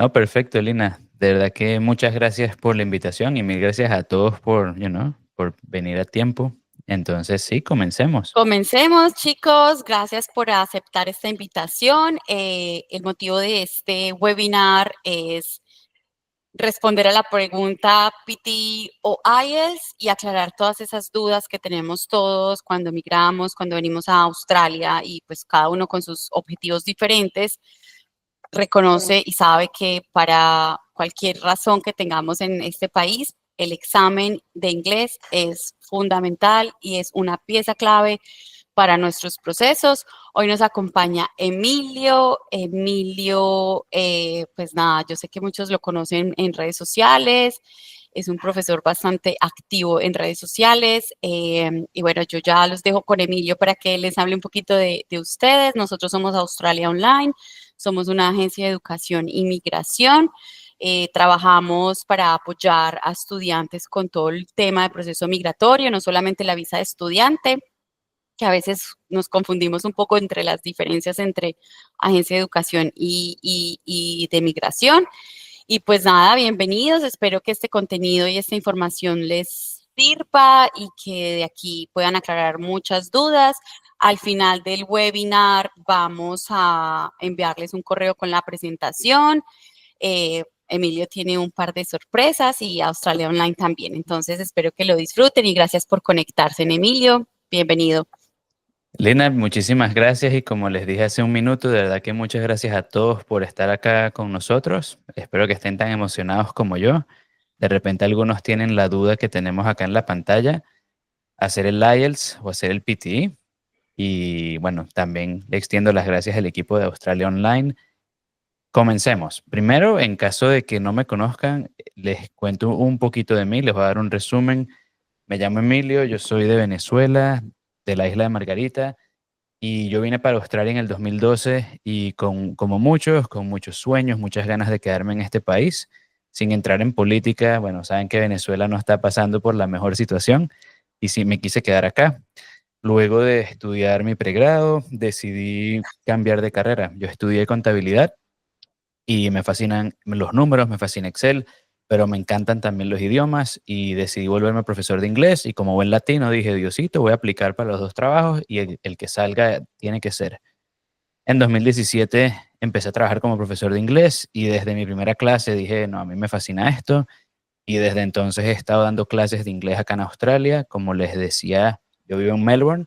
No, perfecto, Lina. De verdad que muchas gracias por la invitación y mil gracias a todos por venir a tiempo. Entonces, sí, comencemos. Comencemos, chicos. Gracias por aceptar esta invitación. El motivo de este webinar es responder a la pregunta PT o IELTS y aclarar todas esas dudas que tenemos todos cuando migramos, cuando venimos a Australia y pues cada uno con sus objetivos diferentes reconoce y sabe que para cualquier razón que tengamos en este país, el examen de inglés es fundamental y es una pieza clave para nuestros procesos. Hoy nos acompaña Emilio. Emilio, pues nada, yo sé que muchos lo conocen en redes sociales. Es un profesor bastante activo en redes sociales. Y bueno, yo ya los dejo con Emilio para que les hable un poquito de ustedes. Nosotros somos Australia Online, somos una agencia de educación y migración. Trabajamos para apoyar a estudiantes con todo el tema de proceso migratorio, no solamente la visa de estudiante, que a veces nos confundimos un poco entre las diferencias entre agencia de educación y de migración. Y pues nada, bienvenidos. Espero que este contenido y esta información les sirva y que de aquí puedan aclarar muchas dudas. Al final del webinar vamos a enviarles un correo con la presentación. Emilio tiene un par de sorpresas y Australia Online también. Entonces espero que lo disfruten y gracias por conectarse en Emilio. Bienvenido. Lina, muchísimas gracias y como les dije hace un minuto, de verdad que muchas gracias a todos por estar acá con nosotros. Espero que estén tan emocionados como yo. De repente algunos tienen la duda que tenemos acá en la pantalla, hacer el IELTS o hacer el PTE. Y bueno, también le extiendo las gracias al equipo de Australia Online. Comencemos. Primero, en caso de que no me conozcan, les cuento un poquito de mí, les voy a dar un resumen. Me llamo Emilio, yo soy de Venezuela, de la isla de Margarita, y yo vine para Australia en el 2012 y como muchos, con muchos sueños, muchas ganas de quedarme en este país, sin entrar en política. Bueno, saben que Venezuela no está pasando por la mejor situación y sí me quise quedar acá. Luego de estudiar mi pregrado, decidí cambiar de carrera. Yo estudié contabilidad y me fascinan los números, me fascina Excel, pero me encantan también los idiomas y decidí volverme profesor de inglés y como buen latino dije, Diosito, voy a aplicar para los dos trabajos y el que salga tiene que ser. En 2017 empecé a trabajar como profesor de inglés y desde mi primera clase dije, no, a mí me fascina esto y desde entonces he estado dando clases de inglés acá en Australia. Como les decía, yo vivo en Melbourne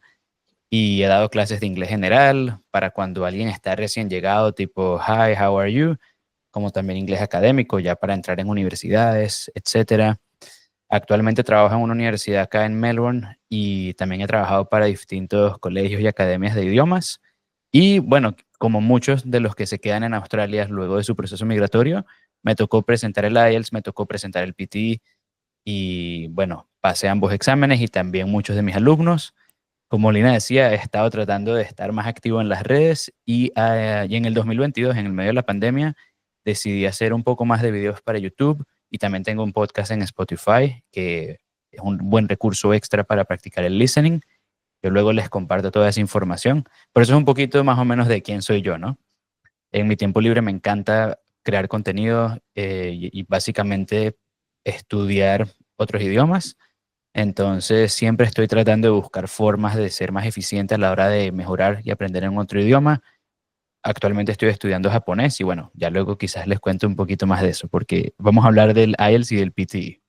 y he dado clases de inglés general para cuando alguien está recién llegado, tipo, hi, how are you? Como también inglés académico, ya para entrar en universidades, etcétera. Actualmente trabajo en una universidad acá en Melbourne y también he trabajado para distintos colegios y academias de idiomas. Y bueno, como muchos de los que se quedan en Australia luego de su proceso migratorio, me tocó presentar el IELTS, me tocó presentar el PT y bueno, pasé ambos exámenes y también muchos de mis alumnos. Como Lina decía, he estado tratando de estar más activo en las redes y en el 2022, en el medio de la pandemia, decidí hacer un poco más de videos para YouTube y también tengo un podcast en Spotify, que es un buen recurso extra para practicar el listening. Yo luego les comparto toda esa información. Por eso es un poquito más o menos de quién soy yo, ¿no? En mi tiempo libre me encanta crear contenido y básicamente estudiar otros idiomas. Entonces, siempre estoy tratando de buscar formas de ser más eficiente a la hora de mejorar y aprender en otro idioma. Actualmente estoy estudiando japonés y bueno, ya luego quizás les cuento un poquito más de eso, porque vamos a hablar del IELTS y del PTE.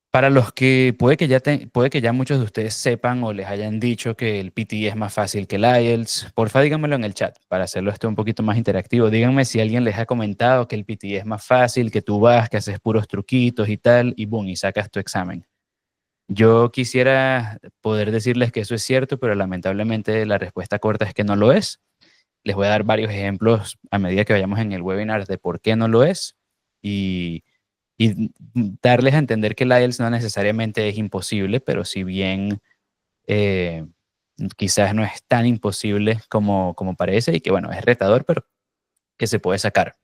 Para los que puede que ya muchos de ustedes sepan o les hayan dicho que el PT es más fácil que el IELTS, porfa díganmelo en el chat para hacerlo esto un poquito más interactivo. Díganme si alguien les ha comentado que el PT es más fácil, que tú vas, que haces puros truquitos y tal, y boom, y sacas tu examen. Yo quisiera poder decirles que eso es cierto, pero lamentablemente la respuesta corta es que no lo es. Les voy a dar varios ejemplos a medida que vayamos en el webinar de por qué no lo es y, y darles a entender que el IELTS no necesariamente es imposible, pero si bien eh, quizás no es tan imposible como parece y que bueno, es retador, pero que se puede sacar.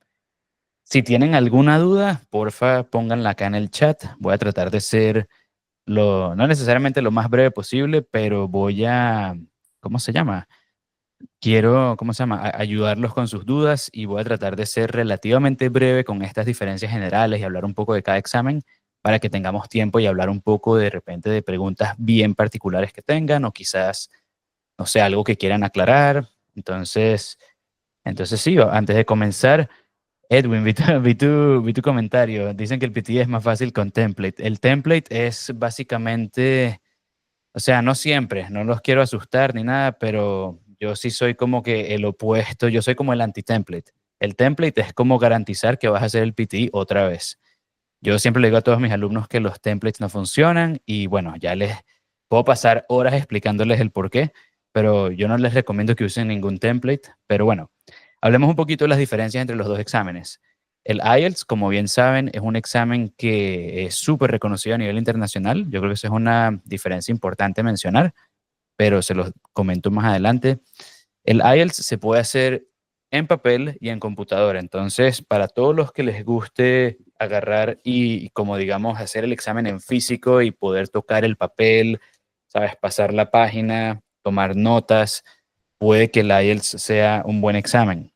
Si tienen alguna duda, porfa, pónganla acá en el chat. Voy a tratar de ser no necesariamente lo más breve posible, pero voy a, ¿cómo se llama? quiero, ¿cómo se llama?, ayudarlos con sus dudas y voy a tratar de ser relativamente breve con estas diferencias generales y hablar un poco de cada examen para que tengamos tiempo y hablar un poco de repente de preguntas bien particulares que tengan o quizás, no sé, algo que quieran aclarar. Entonces sí, antes de comenzar, Edwin, vi tu comentario. Dicen que el PT es más fácil con template. El template es básicamente, o sea, no siempre, no los quiero asustar ni nada, pero yo sí soy como que el opuesto, yo soy como el anti-template. El template es como garantizar que vas a hacer el PT otra vez. Yo siempre le digo a todos mis alumnos que los templates no funcionan y bueno, ya les puedo pasar horas explicándoles el por qué, pero yo no les recomiendo que usen ningún template. Pero bueno, hablemos un poquito de las diferencias entre los dos exámenes. El IELTS, como bien saben, es un examen que es súper reconocido a nivel internacional. Yo creo que esa es una diferencia importante mencionar, pero se los comento más adelante. El IELTS se puede hacer en papel y en computadora. Entonces, para todos los que les guste agarrar y como digamos, hacer el examen en físico y poder tocar el papel, sabes, pasar la página, tomar notas, puede que el IELTS sea un buen examen.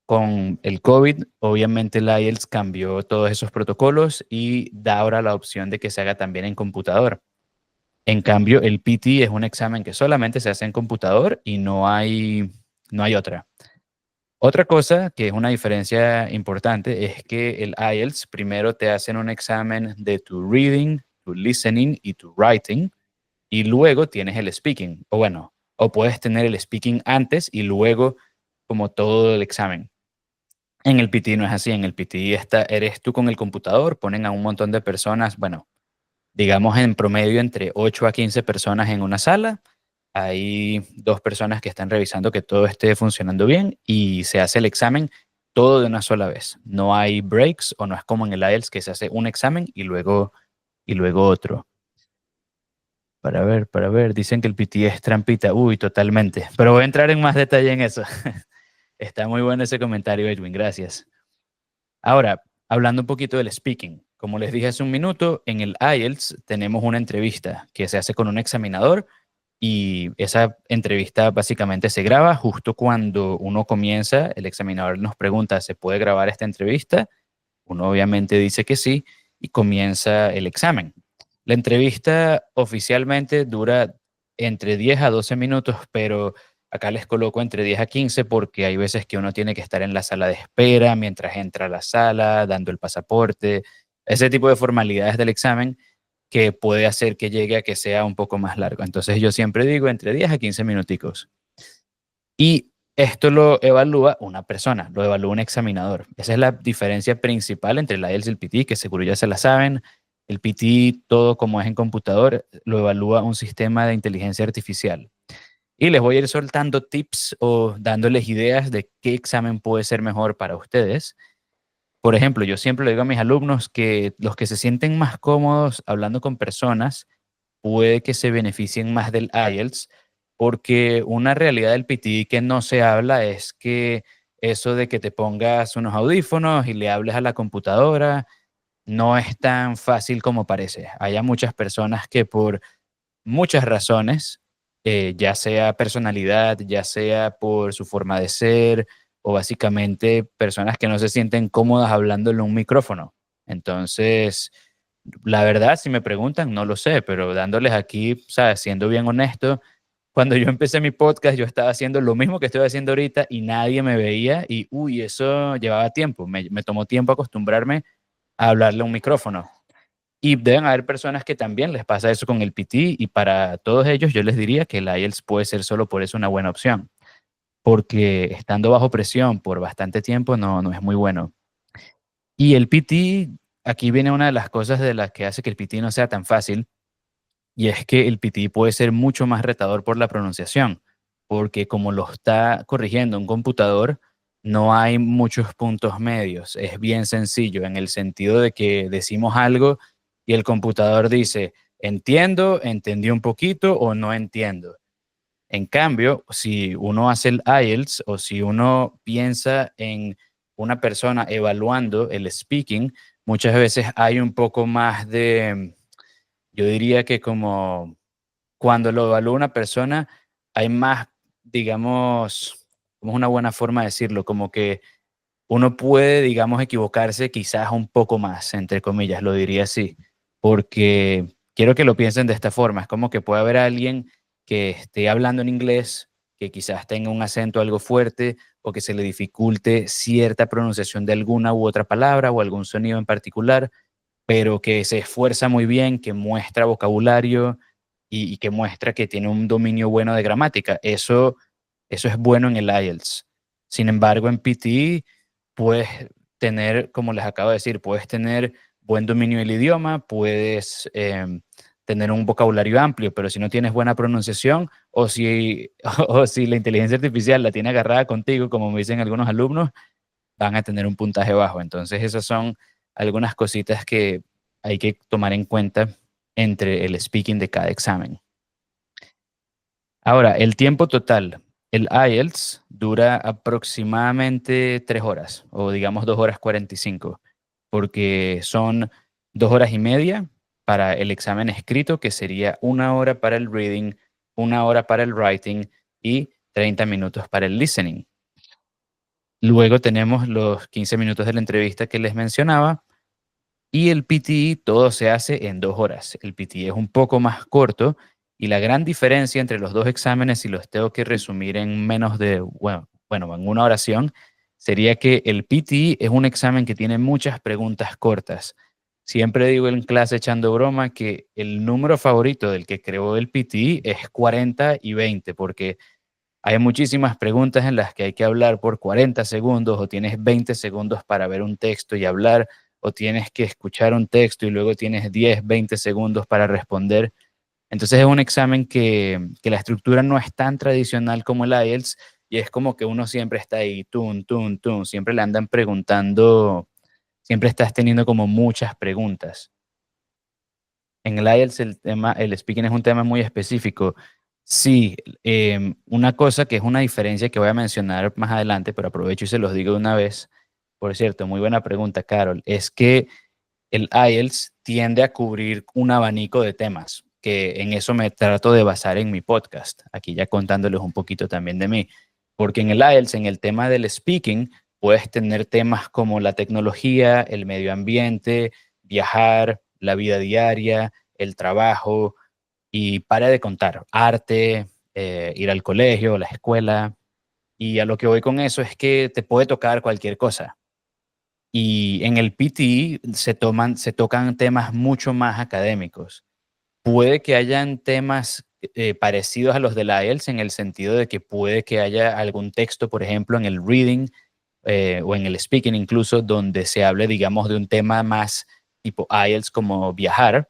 Con el COVID, obviamente el IELTS cambió todos esos protocolos y da ahora la opción de que se haga también en computador. En cambio, el PT es un examen que solamente se hace en computador y no hay otra. Otra cosa que es una diferencia importante es que el IELTS primero te hacen un examen de tu reading, tu listening y tu writing y luego tienes el speaking. O bueno, o puedes tener el speaking antes y luego como todo el examen. En el PT no es así, en el PT eres tú con el computador, ponen a un montón de personas, bueno, digamos en promedio entre 8 a 15 personas en una sala. Hay dos personas que están revisando que todo esté funcionando bien y se hace el examen todo de una sola vez. No hay breaks o no es como en el IELTS que se hace un examen y luego otro. Para ver, dicen que el PT es trampita. Uy, totalmente. Pero voy a entrar en más detalle en eso. Está muy bueno ese comentario, Edwin, gracias. Ahora, hablando un poquito del speaking. Como les dije hace un minuto, en el IELTS tenemos una entrevista que se hace con un examinador y esa entrevista básicamente se graba justo cuando uno comienza, el examinador nos pregunta, ¿se puede grabar esta entrevista? Uno obviamente dice que sí y comienza el examen. La entrevista oficialmente dura entre 10 a 12 minutos, pero acá les coloco entre 10 a 15 porque hay veces que uno tiene que estar en la sala de espera mientras entra a la sala, dando el pasaporte, ese tipo de formalidades del examen que puede hacer que llegue a que sea un poco más largo. Entonces yo siempre digo entre 10 a 15 minuticos. Y esto lo evalúa una persona, lo evalúa un examinador. Esa es la diferencia principal entre la IELTS y el PT, que seguro ya se la saben. El PT, todo como es en computador, lo evalúa un sistema de inteligencia artificial. Y les voy a ir soltando tips o dándoles ideas de qué examen puede ser mejor para ustedes. Por ejemplo, yo siempre le digo a mis alumnos que los que se sienten más cómodos hablando con personas puede que se beneficien más del IELTS, porque una realidad del PT que no se habla es que eso de que te pongas unos audífonos y le hables a la computadora no es tan fácil como parece. Hay muchas personas que por muchas razones, ya sea personalidad, ya sea por su forma de ser, o básicamente personas que no se sienten cómodas hablándole a un micrófono. Entonces, la verdad, si me preguntan, no lo sé, pero dándoles aquí, ¿sabes? Siendo bien honesto, cuando yo empecé mi podcast, yo estaba haciendo lo mismo que estoy haciendo ahorita y nadie me veía y, uy, eso llevaba tiempo. Me tomó tiempo acostumbrarme a hablarle a un micrófono. Y deben haber personas que también les pasa eso con el PT y para todos ellos yo les diría que el IELTS puede ser solo por eso una buena opción, porque estando bajo presión por bastante tiempo no es muy bueno. Y el PT, aquí viene una de las cosas de las que hace que el PT no sea tan fácil, y es que el PT puede ser mucho más retador por la pronunciación, porque como lo está corrigiendo un computador, no hay muchos puntos medios. Es bien sencillo en el sentido de que decimos algo y el computador dice, entiendo, entendí un poquito o no entiendo. En cambio, si uno hace el IELTS o si uno piensa en una persona evaluando el speaking, muchas veces hay un poco más de, yo diría que como cuando lo evalúa una persona, hay más digamos, como es una buena forma de decirlo, como que uno puede, digamos, equivocarse quizás un poco más, entre comillas, lo diría así, porque quiero que lo piensen de esta forma. Es como que puede haber alguien que esté hablando en inglés, que quizás tenga un acento algo fuerte o que se le dificulte cierta pronunciación de alguna u otra palabra o algún sonido en particular, pero que se esfuerza muy bien, que muestra vocabulario y que muestra que tiene un dominio bueno de gramática. Eso es bueno en el IELTS. Sin embargo, en PTE puedes tener, como les acabo de decir, puedes tener buen dominio del idioma, puedes tener un vocabulario amplio, pero si no tienes buena pronunciación o si la inteligencia artificial la tiene agarrada contigo, como me dicen algunos alumnos, van a tener un puntaje bajo. Entonces, esas son algunas cositas que hay que tomar en cuenta entre el speaking de cada examen. Ahora, el tiempo total. El IELTS dura aproximadamente 3 horas, o digamos 2 horas 45, porque son 2 horas y media para el examen escrito, que sería 1 hora para el reading, 1 hora para el writing y 30 minutos para el listening. Luego tenemos los 15 minutos de la entrevista que les mencionaba y el PTE todo se hace en 2 horas. El PTE es un poco más corto y la gran diferencia entre los dos exámenes, si los tengo que resumir en menos de, bueno, en una oración, sería que el PTE es un examen que tiene muchas preguntas cortas. Siempre digo en clase echando broma que el número favorito del que creó el PTE es 40 y 20, porque hay muchísimas preguntas en las que hay que hablar por 40 segundos o tienes 20 segundos para ver un texto y hablar o tienes que escuchar un texto y luego tienes 10, 20 segundos para responder. Entonces es un examen que la estructura no es tan tradicional como el IELTS y es como que uno siempre está ahí, tun, tun, tun, siempre le andan preguntando, siempre estás teniendo como muchas preguntas. En el IELTS el speaking es un tema muy específico. Sí, una cosa que es una diferencia que voy a mencionar más adelante, pero aprovecho y se los digo de una vez. Por cierto, muy buena pregunta, Carol. Es que el IELTS tiende a cubrir un abanico de temas, que en eso me trato de basar en mi podcast, aquí ya contándoles un poquito también de mí, porque en el IELTS, en el tema del speaking, puedes tener temas como la tecnología, el medio ambiente, viajar, la vida diaria, el trabajo y para de contar, arte, ir al colegio, la escuela, y a lo que voy con eso es que te puede tocar cualquier cosa. Y en el PTE se tocan temas mucho más académicos. Puede que hayan temas parecidos a los del IELTS en el sentido de que puede que haya algún texto, por ejemplo, en el reading o en el speaking incluso, donde se hable, digamos, de un tema más tipo IELTS como viajar,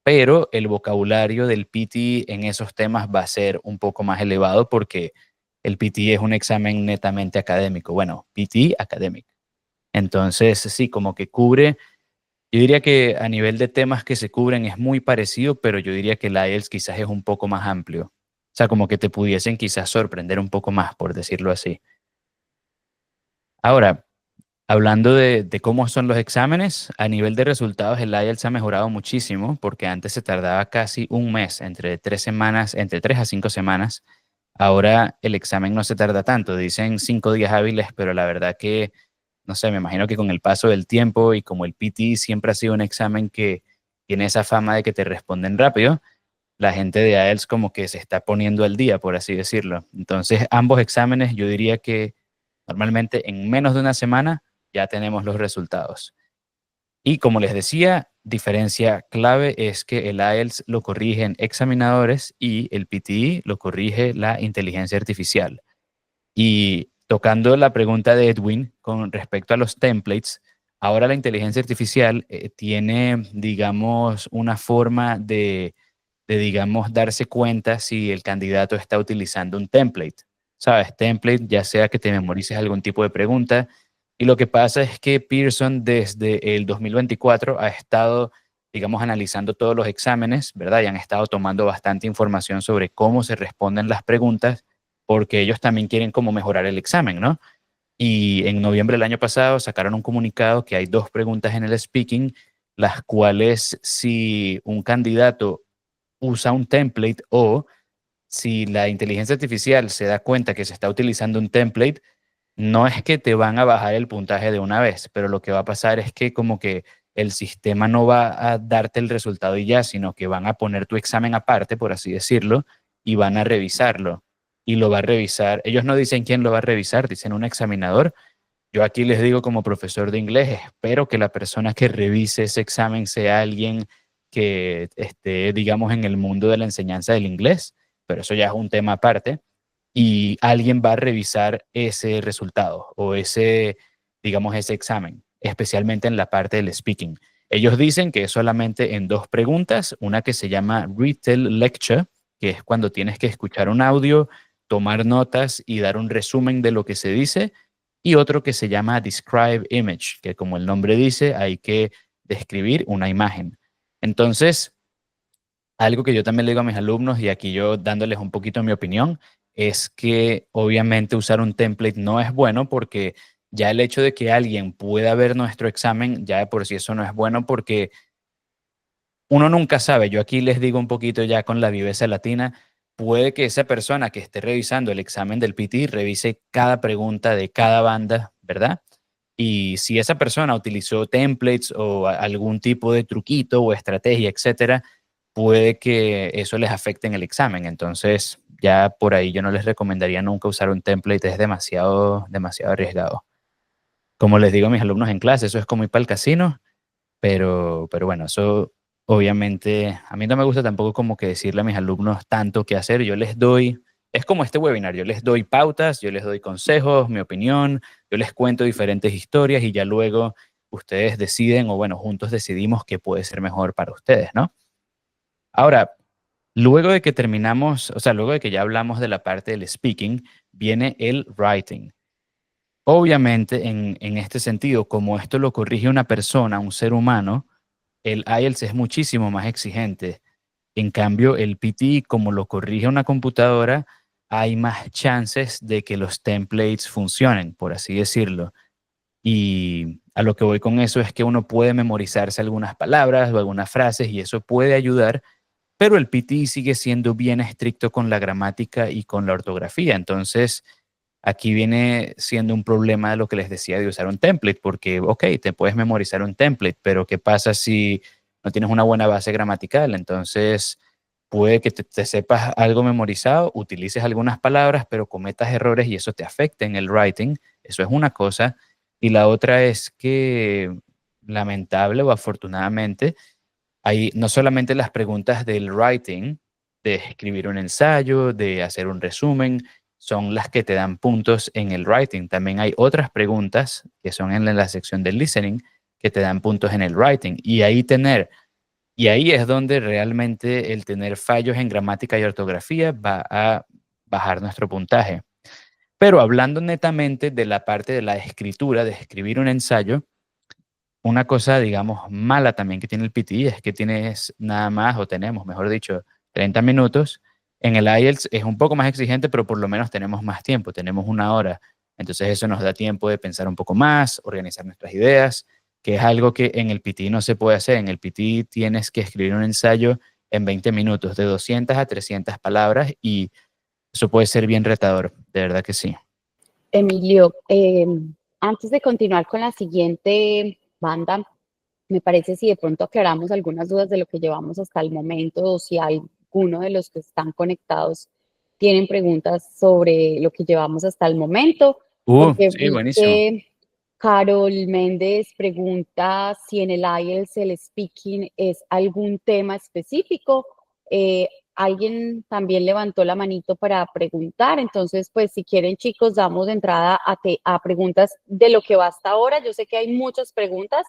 pero el vocabulario del PT en esos temas va a ser un poco más elevado porque el PT es un examen netamente académico. Bueno, PT académico. Entonces, sí, como que cubre, yo diría que a nivel de temas que se cubren es muy parecido, pero yo diría que el IELTS quizás es un poco más amplio. O sea, como que te pudiesen quizás sorprender un poco más, por decirlo así. Ahora, hablando de cómo son los exámenes, a nivel de resultados, el IELTS ha mejorado muchísimo porque antes se tardaba casi un mes, entre 3 semanas, entre 3 a 5 semanas. Ahora el examen no se tarda tanto, dicen 5 días hábiles, pero la verdad que, no sé, me imagino que con el paso del tiempo y como el PT siempre ha sido un examen que tiene esa fama de que te responden rápido, la gente de IELTS como que se está poniendo al día, por así decirlo. Entonces, ambos exámenes yo diría que normalmente en menos de una semana ya tenemos los resultados. Y como les decía, diferencia clave es que el IELTS lo corrigen examinadores y el PTE lo corrige la inteligencia artificial. Y tocando la pregunta de Edwin con respecto a los templates, ahora la inteligencia artificial tiene, digamos, una forma digamos, darse cuenta si el candidato está utilizando un template. ¿Sabes? Template, ya sea que te memorices algún tipo de pregunta. Y lo que pasa es que Pearson desde el 2024 ha estado, digamos, analizando todos los exámenes, ¿verdad? Y han estado tomando bastante información sobre cómo se responden las preguntas, porque ellos también quieren como mejorar el examen, ¿no? Y en noviembre del año pasado sacaron un comunicado que hay 2 preguntas en el speaking, las cuales si un candidato usa un template o si la inteligencia artificial se da cuenta que se está utilizando un template, no es que te van a bajar el puntaje de una vez, pero lo que va a pasar es que como que el sistema no va a darte el resultado y ya, sino que van a poner tu examen aparte, por así decirlo, y van a revisarlo. Y lo va a revisar. Ellos no dicen quién lo va a revisar, dicen un examinador. Yo aquí les digo como profesor de inglés, espero que la persona que revise ese examen sea alguien que esté, digamos, en el mundo de la enseñanza del inglés, pero eso ya es un tema aparte, y alguien va a revisar ese resultado o ese, digamos, ese examen, especialmente en la parte del speaking. Ellos dicen que es solamente en dos preguntas, una que se llama Retell Lecture, que es cuando tienes que escuchar un audio, tomar notas y dar un resumen de lo que se dice, y otro que se llama Describe Image, que como el nombre dice, hay que describir una imagen. Entonces, algo que yo también le digo a mis alumnos, y aquí yo dándoles un poquito mi opinión, es que obviamente usar un template no es bueno porque ya el hecho de que alguien pueda ver nuestro examen, ya de por sí eso no es bueno porque uno nunca sabe. Yo aquí les digo un poquito ya con la viveza latina, puede que esa persona que esté revisando el examen del PT revise cada pregunta de cada banda, ¿verdad? Y si esa persona utilizó templates o algún tipo de truquito o estrategia, etcétera, puede que eso les afecte en el examen. Entonces, ya por ahí yo no les recomendaría nunca usar un template, es demasiado, demasiado arriesgado. Como les digo a mis alumnos en clase, eso es como ir para el casino, pero bueno, eso obviamente a mí no me gusta tampoco como que decirle a mis alumnos tanto qué hacer. Yo les doy, es como este webinar, yo les doy pautas, yo les doy consejos, mi opinión, yo les cuento diferentes historias y ya luego ustedes deciden o bueno, juntos decidimos qué puede ser mejor para ustedes, ¿no? Ahora, luego de que terminamos, o sea, luego de que ya hablamos de la parte del speaking, viene el writing. Obviamente, en este sentido, como esto lo corrige una persona, un ser humano, el IELTS es muchísimo más exigente. En cambio, el PT, como lo corrige una computadora, hay más chances de que los templates funcionen, por así decirlo. Y a lo que voy con eso es que uno puede memorizarse algunas palabras o algunas frases y eso puede ayudar, pero el PT sigue siendo bien estricto con la gramática y con la ortografía. Entonces, aquí viene siendo un problema de lo que les decía de usar un template, porque, ok, te puedes memorizar un template, pero ¿qué pasa si no tienes una buena base gramatical? Entonces, puede que te sepas algo memorizado, utilices algunas palabras, pero cometas errores y eso te afecte en el writing. Eso es una cosa. Y la otra es que, lamentable o afortunadamente, hay no solamente las preguntas del writing, de escribir un ensayo, de hacer un resumen, son las que te dan puntos en el writing. También hay otras preguntas que son en la sección del listening que te dan puntos en el writing. Y ahí es donde realmente el tener fallos en gramática y ortografía va a bajar nuestro puntaje. Pero hablando netamente de la parte de la escritura, de escribir un ensayo, una cosa, digamos, mala también que tiene el PTE es que tienes nada más, o tenemos, mejor dicho, 30 minutos. En el IELTS es un poco más exigente, pero por lo menos tenemos más tiempo, tenemos una hora. Entonces eso nos da tiempo de pensar un poco más, organizar nuestras ideas, que es algo que en el PTE no se puede hacer. En el PTE tienes que escribir un ensayo en 20 minutos, de 200 a 300 palabras, y eso puede ser bien retador, de verdad que sí. Emilio, antes de continuar con la siguiente banda, me parece si de pronto aclaramos algunas dudas de lo que llevamos hasta el momento o si alguno de los que están conectados tienen preguntas sobre lo que llevamos hasta el momento, porque Sí, vi buenísimo. que Carol Méndez pregunta si en el IELTS el speaking es algún tema específico. Alguien también levantó la manito para preguntar, entonces pues si quieren chicos damos entrada a preguntas de lo que va hasta ahora. Yo sé que hay muchas preguntas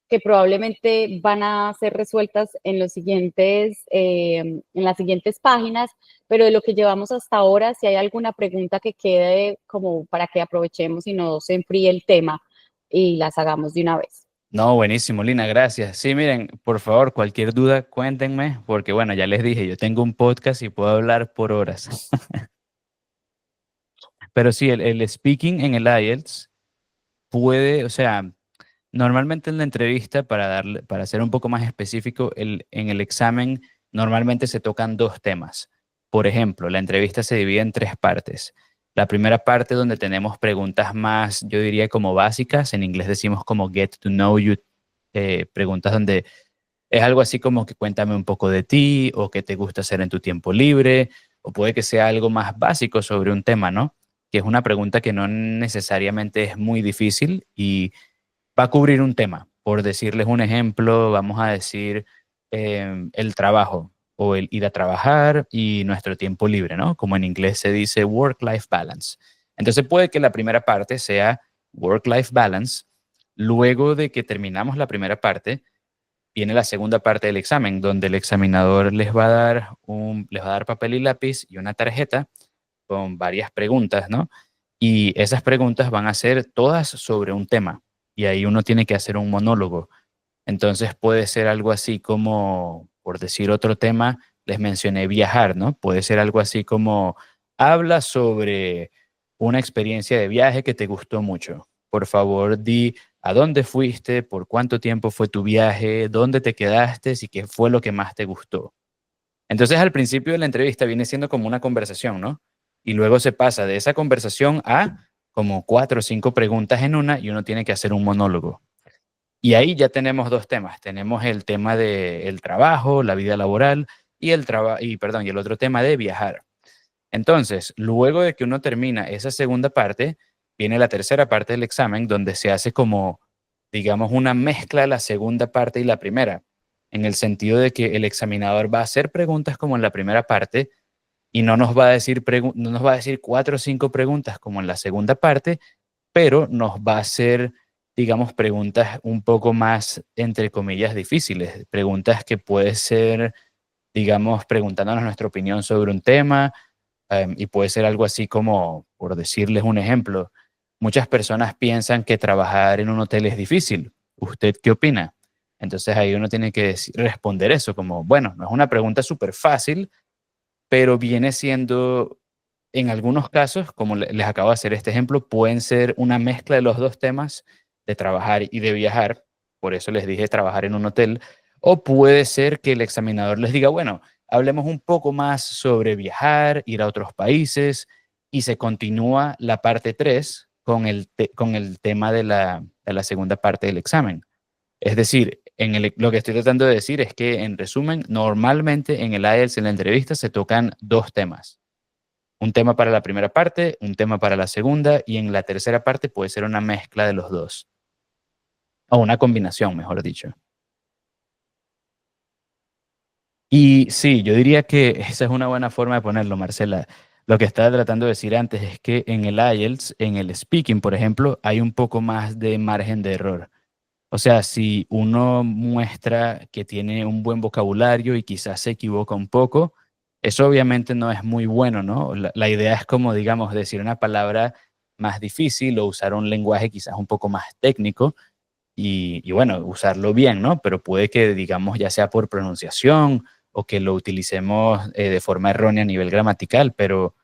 que probablemente van a ser resueltas en en las siguientes páginas, pero de lo que llevamos hasta ahora, si hay alguna pregunta que quede como para que aprovechemos y no se enfríe el tema y las hagamos de una vez. No, buenísimo, Lina, gracias. Sí, miren, por favor, cualquier duda, cuéntenme, porque bueno, ya les dije, yo tengo un podcast y puedo hablar por horas. Pero sí, el speaking en el IELTS puede, o sea, normalmente en la entrevista, para ser un poco más específico, en el examen normalmente se tocan dos temas. Por ejemplo, la entrevista se divide en tres partes. La primera parte donde tenemos preguntas más, yo diría como básicas, en inglés decimos como get to know you, preguntas donde es algo así como que cuéntame un poco de ti o qué te gusta hacer en tu tiempo libre, o puede que sea algo más básico sobre un tema, ¿no? Que es una pregunta que no necesariamente es muy difícil y va a cubrir un tema. Por decirles un ejemplo, vamos a decir el trabajo o el ir a trabajar y nuestro tiempo libre, ¿no? Como en inglés se dice work-life balance. Entonces puede que la primera parte sea work-life balance. Luego de que terminamos la primera parte, viene la segunda parte del examen, donde el examinador les va a dar papel y lápiz y una tarjeta con varias preguntas, ¿no? Y esas preguntas van a ser todas sobre un tema. Y ahí uno tiene que hacer un monólogo. Entonces puede ser algo así como, por decir otro tema, les mencioné viajar, ¿no? Puede ser algo así como, habla sobre una experiencia de viaje que te gustó mucho. Por favor, di a dónde fuiste, por cuánto tiempo fue tu viaje, dónde te quedaste y qué fue lo que más te gustó. Entonces, al principio de la entrevista viene siendo como una conversación, ¿no? Y luego se pasa de esa conversación a como 4 o 5 preguntas en una y uno tiene que hacer un monólogo. Y ahí ya tenemos dos temas. Tenemos el tema del trabajo, la vida laboral y el otro tema de viajar. Entonces, luego de que uno termina esa segunda parte, viene la tercera parte del examen donde se hace como, digamos, una mezcla de la segunda parte y la primera, en el sentido de que el examinador va a hacer preguntas como en la primera parte y no nos va a decir 4 o 5 preguntas como en la segunda parte, pero nos va a hacer, digamos, preguntas un poco más, entre comillas, difíciles, preguntas que puede ser, digamos, preguntándonos nuestra opinión sobre un tema, y puede ser algo así como, por decirles un ejemplo, muchas personas piensan que trabajar en un hotel es difícil. ¿Usted qué opina? Entonces ahí uno tiene que responder eso como, bueno, no es una pregunta súper fácil, pero viene siendo, en algunos casos, como les acabo de hacer este ejemplo, pueden ser una mezcla de los dos temas, de trabajar y de viajar, por eso les dije trabajar en un hotel, o puede ser que el examinador les diga, bueno, hablemos un poco más sobre viajar, ir a otros países, y se continúa la parte 3 con el tema de la segunda parte del examen. Es decir, lo que estoy tratando de decir es que, en resumen, normalmente en el IELTS, en la entrevista, se tocan dos temas. Un tema para la primera parte, un tema para la segunda, y en la tercera parte puede ser una mezcla de los dos. O una combinación, mejor dicho. Y sí, yo diría que esa es una buena forma de ponerlo, Marcela. Lo que estaba tratando de decir antes es que en el IELTS, en el speaking, por ejemplo, hay un poco más de margen de error. O sea, si uno muestra que tiene un buen vocabulario y quizás se equivoca un poco, eso obviamente no es muy bueno, ¿no? La idea es como, digamos, decir una palabra más difícil o usar un lenguaje quizás un poco más técnico y bueno, usarlo bien, ¿no? Pero puede que, digamos, ya sea por pronunciación o que lo utilicemos de forma errónea a nivel gramatical, pero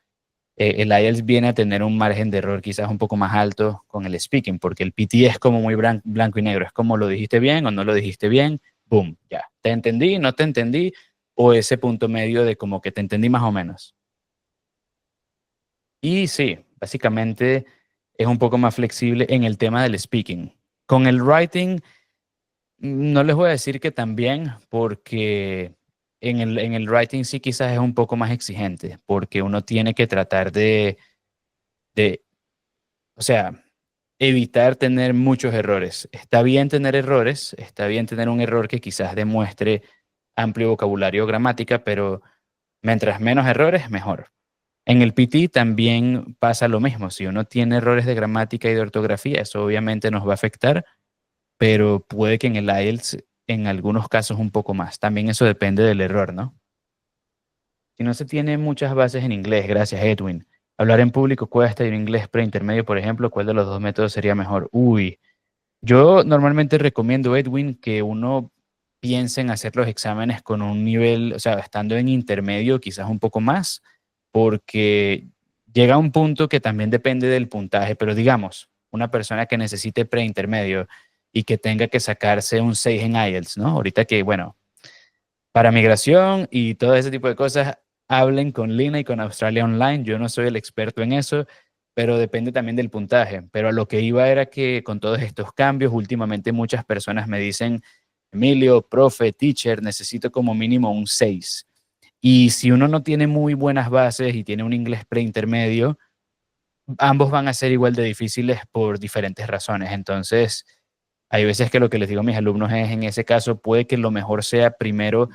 el IELTS viene a tener un margen de error quizás un poco más alto con el speaking, porque el PT es como muy blanco y negro, es como lo dijiste bien o no lo dijiste bien, boom, ya, te entendí, no te entendí, o ese punto medio de como que te entendí más o menos. Y sí, básicamente es un poco más flexible en el tema del speaking. Con el writing, no les voy a decir que también, porque en el writing sí quizás es un poco más exigente, porque uno tiene que tratar de o sea, evitar tener muchos errores. Está bien tener errores, está bien tener un error que quizás demuestre amplio vocabulario o gramática, pero mientras menos errores, mejor. En el PT también pasa lo mismo. Si uno tiene errores de gramática y de ortografía, eso obviamente nos va a afectar, pero puede que en el IELTS, en algunos casos, un poco más. También eso depende del error, ¿no? Si no se tiene muchas bases en inglés, gracias Edwin. Hablar en público cuesta y un inglés preintermedio, por ejemplo, ¿cuál de los dos métodos sería mejor? Uy, yo normalmente recomiendo, Edwin, que uno piense en hacer los exámenes con un nivel, o sea, estando en intermedio, quizás un poco más, porque llega un punto que también depende del puntaje, pero digamos, una persona que necesite preintermedio y que tenga que sacarse un 6 en IELTS, ¿no? Ahorita que, bueno, para migración y todo ese tipo de cosas, hablen con Lina y con Australia Online. Yo no soy el experto en eso, pero depende también del puntaje. Pero a lo que iba era que con todos estos cambios, últimamente muchas personas me dicen, Emilio, profe, teacher, necesito como mínimo un 6. Y si uno no tiene muy buenas bases y tiene un inglés preintermedio, ambos van a ser igual de difíciles por diferentes razones. Entonces, hay veces que lo que les digo a mis alumnos es, en ese caso, puede que lo mejor sea primero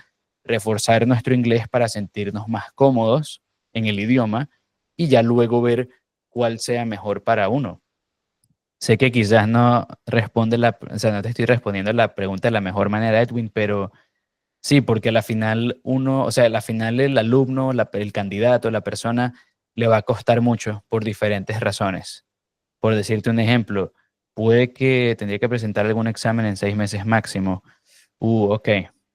reforzar nuestro inglés para sentirnos más cómodos en el idioma y ya luego ver cuál sea mejor para uno. Sé que quizás no responde o sea, no te estoy respondiendo la pregunta de la mejor manera, Edwin, pero sí, porque a la final uno, o sea, a la final el alumno, el candidato, la persona, le va a costar mucho por diferentes razones. Por decirte un ejemplo, puede que tendría que presentar algún examen en 6 meses máximo. Ok,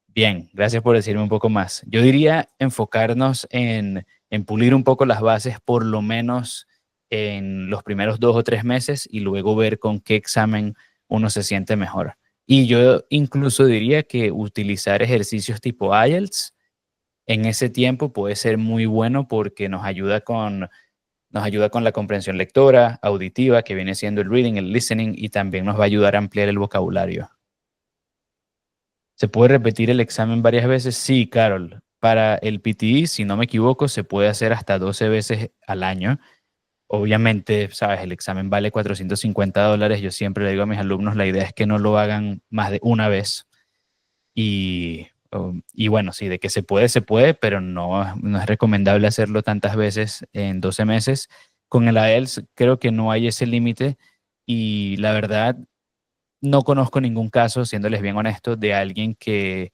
bien, gracias por decirme un poco más. Yo diría enfocarnos en pulir un poco las bases, por lo menos en los primeros 2 o 3 meses, y luego ver con qué examen uno se siente mejor. Y yo incluso diría que utilizar ejercicios tipo IELTS en ese tiempo puede ser muy bueno porque nos ayuda con la comprensión lectora, auditiva, que viene siendo el reading, el listening, y también nos va a ayudar a ampliar el vocabulario. ¿Se puede repetir el examen varias veces? Sí, Carol. Para el PTE, si no me equivoco, se puede hacer hasta 12 veces al año. Obviamente, sabes, el examen vale $450. Yo siempre le digo a mis alumnos, la idea es que no lo hagan más de una vez. Y bueno, sí, de que se puede, pero no es recomendable hacerlo tantas veces en 12 meses. Con el IELTS creo que no hay ese límite y la verdad no conozco ningún caso, siéndoles bien honestos, de alguien que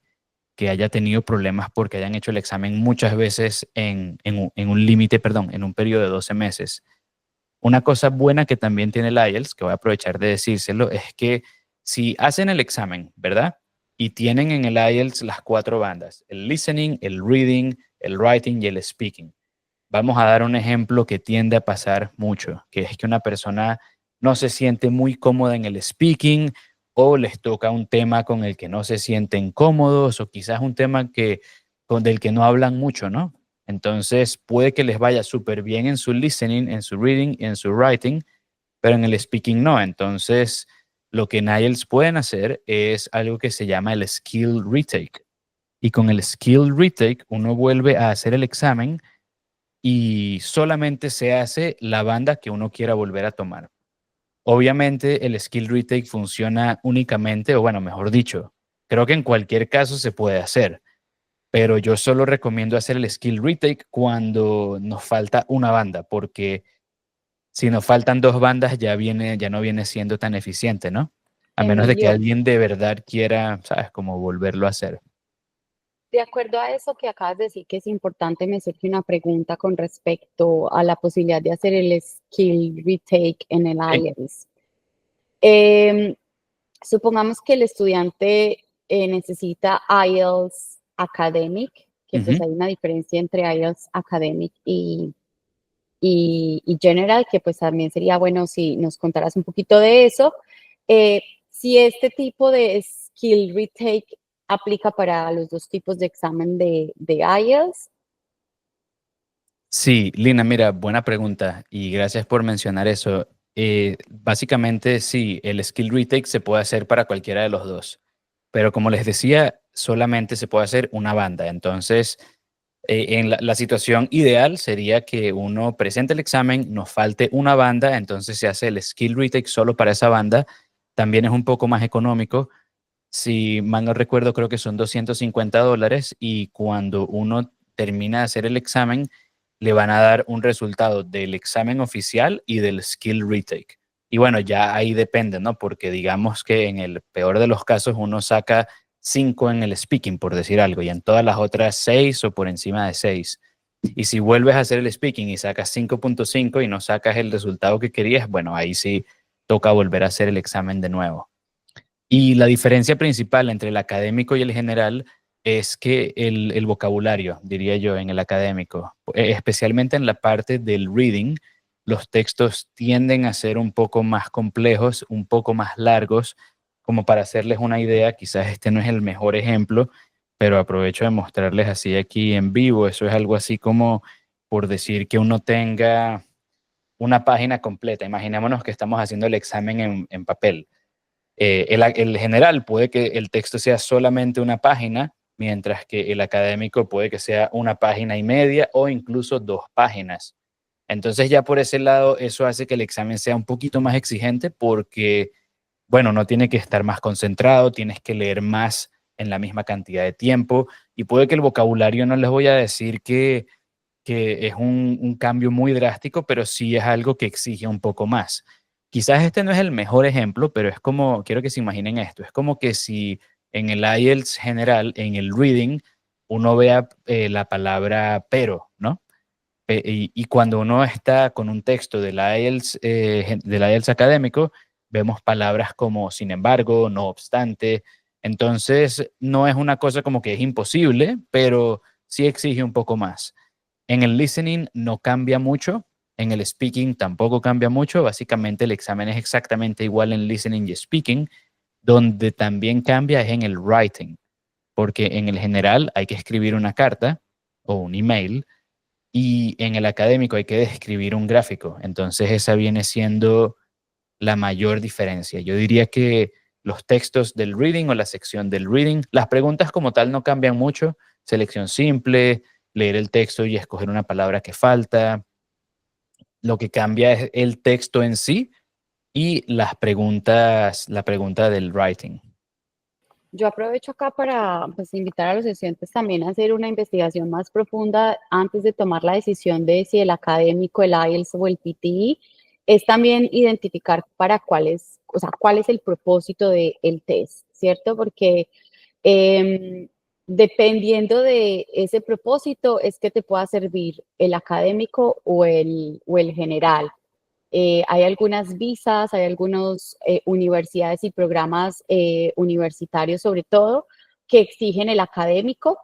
haya tenido problemas porque hayan hecho el examen muchas veces en un límite, perdón, en un periodo de 12 meses. Una cosa buena que también tiene el IELTS, que voy a aprovechar de decírselo, es que si hacen el examen, ¿verdad? Y tienen en el IELTS las 4 bandas, el listening, el reading, el writing y el speaking. Vamos a dar un ejemplo que tiende a pasar mucho, que es que una persona no se siente muy cómoda en el speaking o les toca un tema con el que no se sienten cómodos o quizás un tema del que no hablan mucho, ¿no? Entonces puede que les vaya súper bien en su listening, en su reading y en su writing, pero en el speaking no. Entonces lo que en IELTS pueden hacer es algo que se llama el skill retake. Y con el skill retake uno vuelve a hacer el examen y solamente se hace la banda que uno quiera volver a tomar. Obviamente el skill retake funciona únicamente, o bueno, mejor dicho, creo que en cualquier caso se puede hacer, pero yo solo recomiendo hacer el skill retake cuando nos falta una banda, porque si nos faltan 2 bandas ya no viene siendo tan eficiente, ¿no? A menos de que Emilio, alguien de verdad quiera, ¿sabes? Como volverlo a hacer. de acuerdo a eso que acabas de decir, que es importante, me surge una pregunta con respecto a la posibilidad de hacer el skill retake en el Sí. IELTS. Em, Supongamos que el estudiante necesita IELTS Academic, que pues Ujú. hay una diferencia entre IELTS Academic y General, que pues también sería bueno si nos contaras un poquito de eso. Si este tipo de skill retake aplica para los dos tipos de examen de IELTS. Sí, Lina, mira, buena pregunta y gracias por mencionar eso. Básicamente, sí, el skill retake se puede hacer para cualquiera de los dos, pero como les decía, solamente se puede hacer una banda. Entonces, en la situación ideal sería que uno presente el examen, nos falte una banda, entonces se hace el skill retake solo para esa banda. También es un poco más económico. Si mal no recuerdo, creo que son $250 y cuando uno termina de hacer el examen, le van a dar un resultado del examen oficial y del skill retake. Y bueno, ya ahí depende, ¿no? Porque digamos que en el peor de los casos uno saca 5 en el speaking, por decir algo, y en todas las otras 6 o por encima de 6. Y si vuelves a hacer el speaking y sacas 5.5 y no sacas el resultado que querías, bueno, ahí sí toca volver a hacer el examen de nuevo. Y la diferencia principal entre el académico y el general es que el vocabulario, diría yo, en el académico, especialmente en la parte del reading, los textos tienden a ser un poco más complejos, un poco más largos, como para hacerles una idea, quizás este no es el mejor ejemplo, pero aprovecho de mostrarles así aquí en vivo. Eso es algo así como por decir que uno tenga una página completa. Imaginémonos que estamos haciendo el examen en papel. El general puede que el texto sea solamente una página, mientras que el académico puede que sea una página y media o incluso 2 páginas. Entonces ya por ese lado, eso hace que el examen sea un poquito más exigente porque, bueno, no tiene que estar más concentrado, tienes que leer más en la misma cantidad de tiempo y puede que el vocabulario no les voy a decir que es un cambio muy drástico, pero sí es algo que exige un poco más. Quizás este no es el mejor ejemplo, pero es como, quiero que se imaginen esto, es como que si en el IELTS general, en el reading, uno vea la palabra pero, ¿no? Y cuando uno está con un texto del IELTS académico, vemos palabras como sin embargo, no obstante. Entonces, no es una cosa como que es imposible, pero sí exige un poco más. En el listening no cambia mucho, en el speaking tampoco cambia mucho. Básicamente el examen es exactamente igual en listening y speaking. Donde también cambia es en el writing, porque en el general hay que escribir una carta o un email y en el académico hay que describir un gráfico. Entonces esa viene siendo la mayor diferencia. Yo diría que los textos del reading o la sección del reading, las preguntas como tal no cambian mucho. Selección simple, leer el texto y escoger una palabra que falta. Lo que cambia es el texto en sí y las preguntas, la pregunta del writing. Yo aprovecho acá para pues, invitar a los estudiantes también a hacer una investigación más profunda antes de tomar la decisión de si el académico, el IELTS o el PTE, es también identificar para cuál es, o sea, cuál es el propósito del test, ¿cierto? Porque dependiendo de ese propósito es que te pueda servir el académico o el general. Hay algunas visas, hay algunas universidades y programas universitarios sobre todo que exigen el académico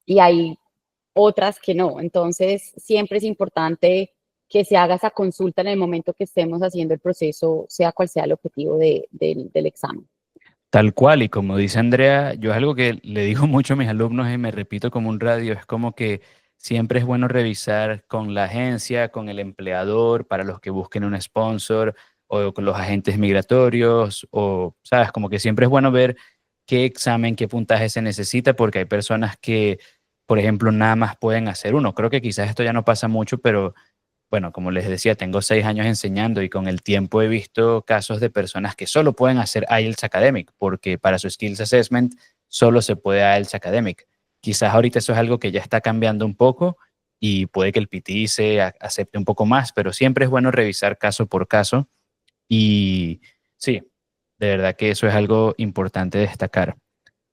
y hay otras que no. Entonces, siempre es importante que se haga esa consulta en el momento que estemos haciendo el proceso, sea cual sea el objetivo del examen. Tal cual, y como dice Andrea, yo es algo que le digo mucho a mis alumnos y me repito como un radio, es como que siempre es bueno revisar con la agencia, con el empleador, para los que busquen un sponsor, o con los agentes migratorios, o, sabes, como que siempre es bueno ver qué examen, qué puntaje se necesita, porque hay personas que, por ejemplo, nada más pueden hacer uno. Creo que quizás esto ya no pasa mucho, pero bueno, como les decía, tengo 6 años enseñando y con el tiempo he visto casos de personas que solo pueden hacer IELTS Academic porque para su Skills Assessment solo se puede IELTS Academic. Quizás ahorita eso es algo que ya está cambiando un poco y puede que el PTI se acepte un poco más, pero siempre es bueno revisar caso por caso y sí, de verdad que eso es algo importante destacar.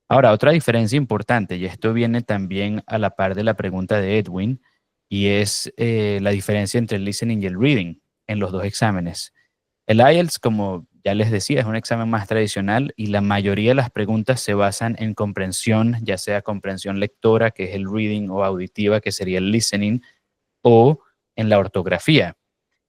Ahora, otra diferencia importante, y esto viene también a la par de la pregunta de Edwin, y es la diferencia entre el listening y el reading en los 2 exámenes. El IELTS, como ya les decía, es un examen más tradicional y la mayoría de las preguntas se basan en comprensión, ya sea comprensión lectora, que es el reading, o auditiva, que sería el listening, o en la ortografía.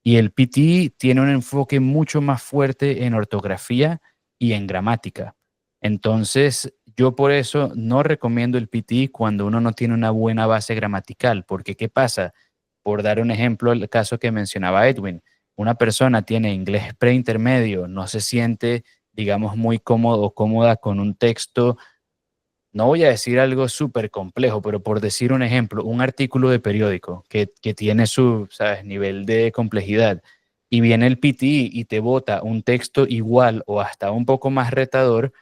Y el PT tiene un enfoque mucho más fuerte en ortografía y en gramática. Entonces, yo por eso no recomiendo el PT cuando uno no tiene una buena base gramatical, porque ¿qué pasa? Por dar un ejemplo, el caso que mencionaba Edwin, una persona tiene inglés preintermedio, no se siente, digamos, muy cómodo o cómoda con un texto. No voy a decir algo súper complejo, pero por decir un ejemplo, un artículo de periódico que tiene su, ¿sabes?, nivel de complejidad y viene el PTI y te bota un texto igual o hasta un poco más retador,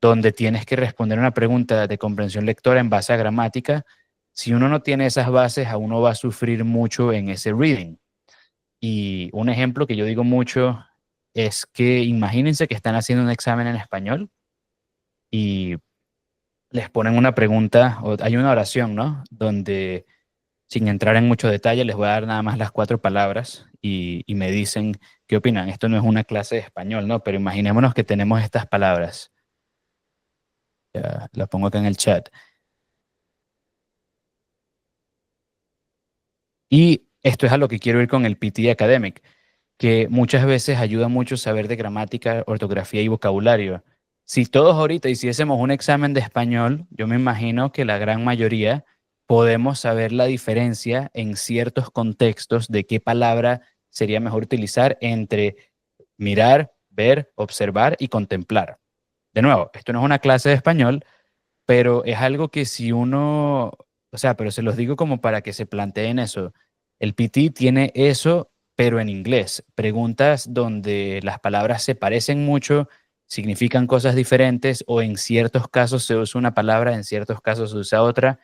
donde tienes que responder una pregunta de comprensión lectora en base a gramática. Si uno no tiene esas bases, a uno va a sufrir mucho en ese reading. Y un ejemplo que yo digo mucho es que imagínense que están haciendo un examen en español y les ponen una pregunta, o hay una oración, ¿no? Donde, sin entrar en mucho detalle, les voy a dar nada más las 4 palabras y me dicen qué opinan. Esto no es una clase de español, ¿no? Pero imaginémonos que tenemos estas palabras. Ya, la pongo acá en el chat. Y esto es a lo que quiero ir con el PT Academic, que muchas veces ayuda mucho saber de gramática, ortografía y vocabulario. Si todos ahorita hiciésemos un examen de español, yo me imagino que la gran mayoría podemos saber la diferencia en ciertos contextos de qué palabra sería mejor utilizar entre mirar, ver, observar y contemplar. De nuevo, esto no es una clase de español, pero es algo que si uno, o sea, pero se los digo como para que se planteen eso. El PT tiene eso, pero en inglés. Preguntas donde las palabras se parecen mucho, significan cosas diferentes, o en ciertos casos se usa una palabra, en ciertos casos se usa otra,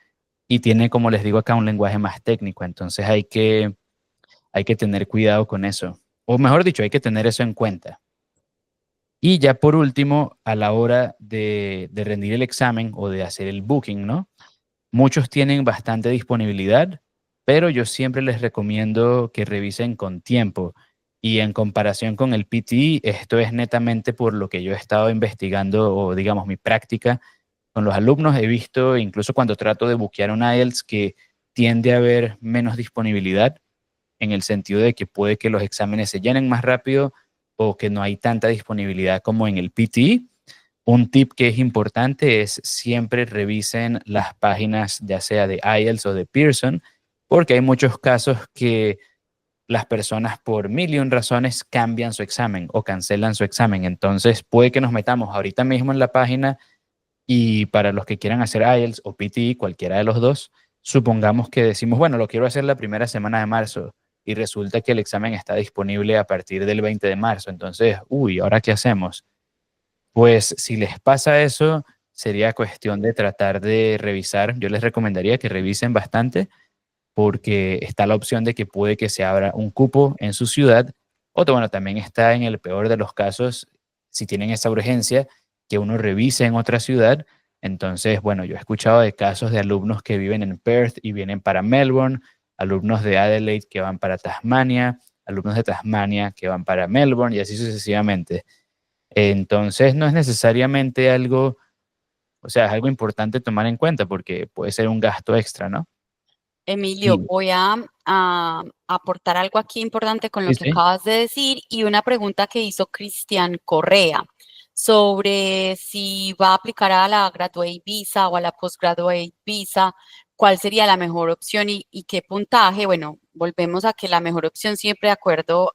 y tiene, como les digo acá, un lenguaje más técnico. Entonces hay que tener cuidado con eso. O mejor dicho, hay que tener eso en cuenta. Y ya por último, a la hora de rendir el examen o de hacer el booking, ¿no? Muchos tienen bastante disponibilidad, pero yo siempre les recomiendo que revisen con tiempo. Y en comparación con el PTE, esto es netamente por lo que yo he estado investigando o digamos mi práctica con los alumnos. He visto, incluso cuando trato de buquear un IELTS, que tiende a haber menos disponibilidad en el sentido de que puede que los exámenes se llenen más rápido o que no hay tanta disponibilidad como en el PTE. Un tip que es importante es siempre revisen las páginas ya sea de IELTS o de Pearson, porque hay muchos casos que las personas por mil y un razones cambian su examen o cancelan su examen. Entonces puede que nos metamos ahorita mismo en la página y para los que quieran hacer IELTS o PTE, cualquiera de los dos, supongamos que decimos, bueno, lo quiero hacer la primera semana de marzo y resulta que el examen está disponible a partir del 20 de marzo. Entonces, uy, ¿ahora qué hacemos? Pues si les pasa eso, sería cuestión de tratar de revisar. Yo les recomendaría que revisen bastante porque está la opción de que puede que se abra un cupo en su ciudad. O bueno, también está en el peor de los casos, si tienen esa urgencia, que uno revise en otra ciudad. Entonces, bueno, yo he escuchado de casos de alumnos que viven en Perth y vienen para Melbourne, alumnos de Adelaide que van para Tasmania, alumnos de Tasmania que van para Melbourne y así sucesivamente. Entonces, no es necesariamente algo, o sea, es algo importante tomar en cuenta porque puede ser un gasto extra, ¿no? Emilio, Y voy a aportar algo aquí importante con lo sí, que sí. acabas de decir y una pregunta que hizo Cristian Correa sobre si va a aplicar a la Graduate Visa o a la Postgraduate Visa, cuál sería la mejor opción y qué puntaje. Bueno, volvemos a que la mejor opción siempre de acuerdo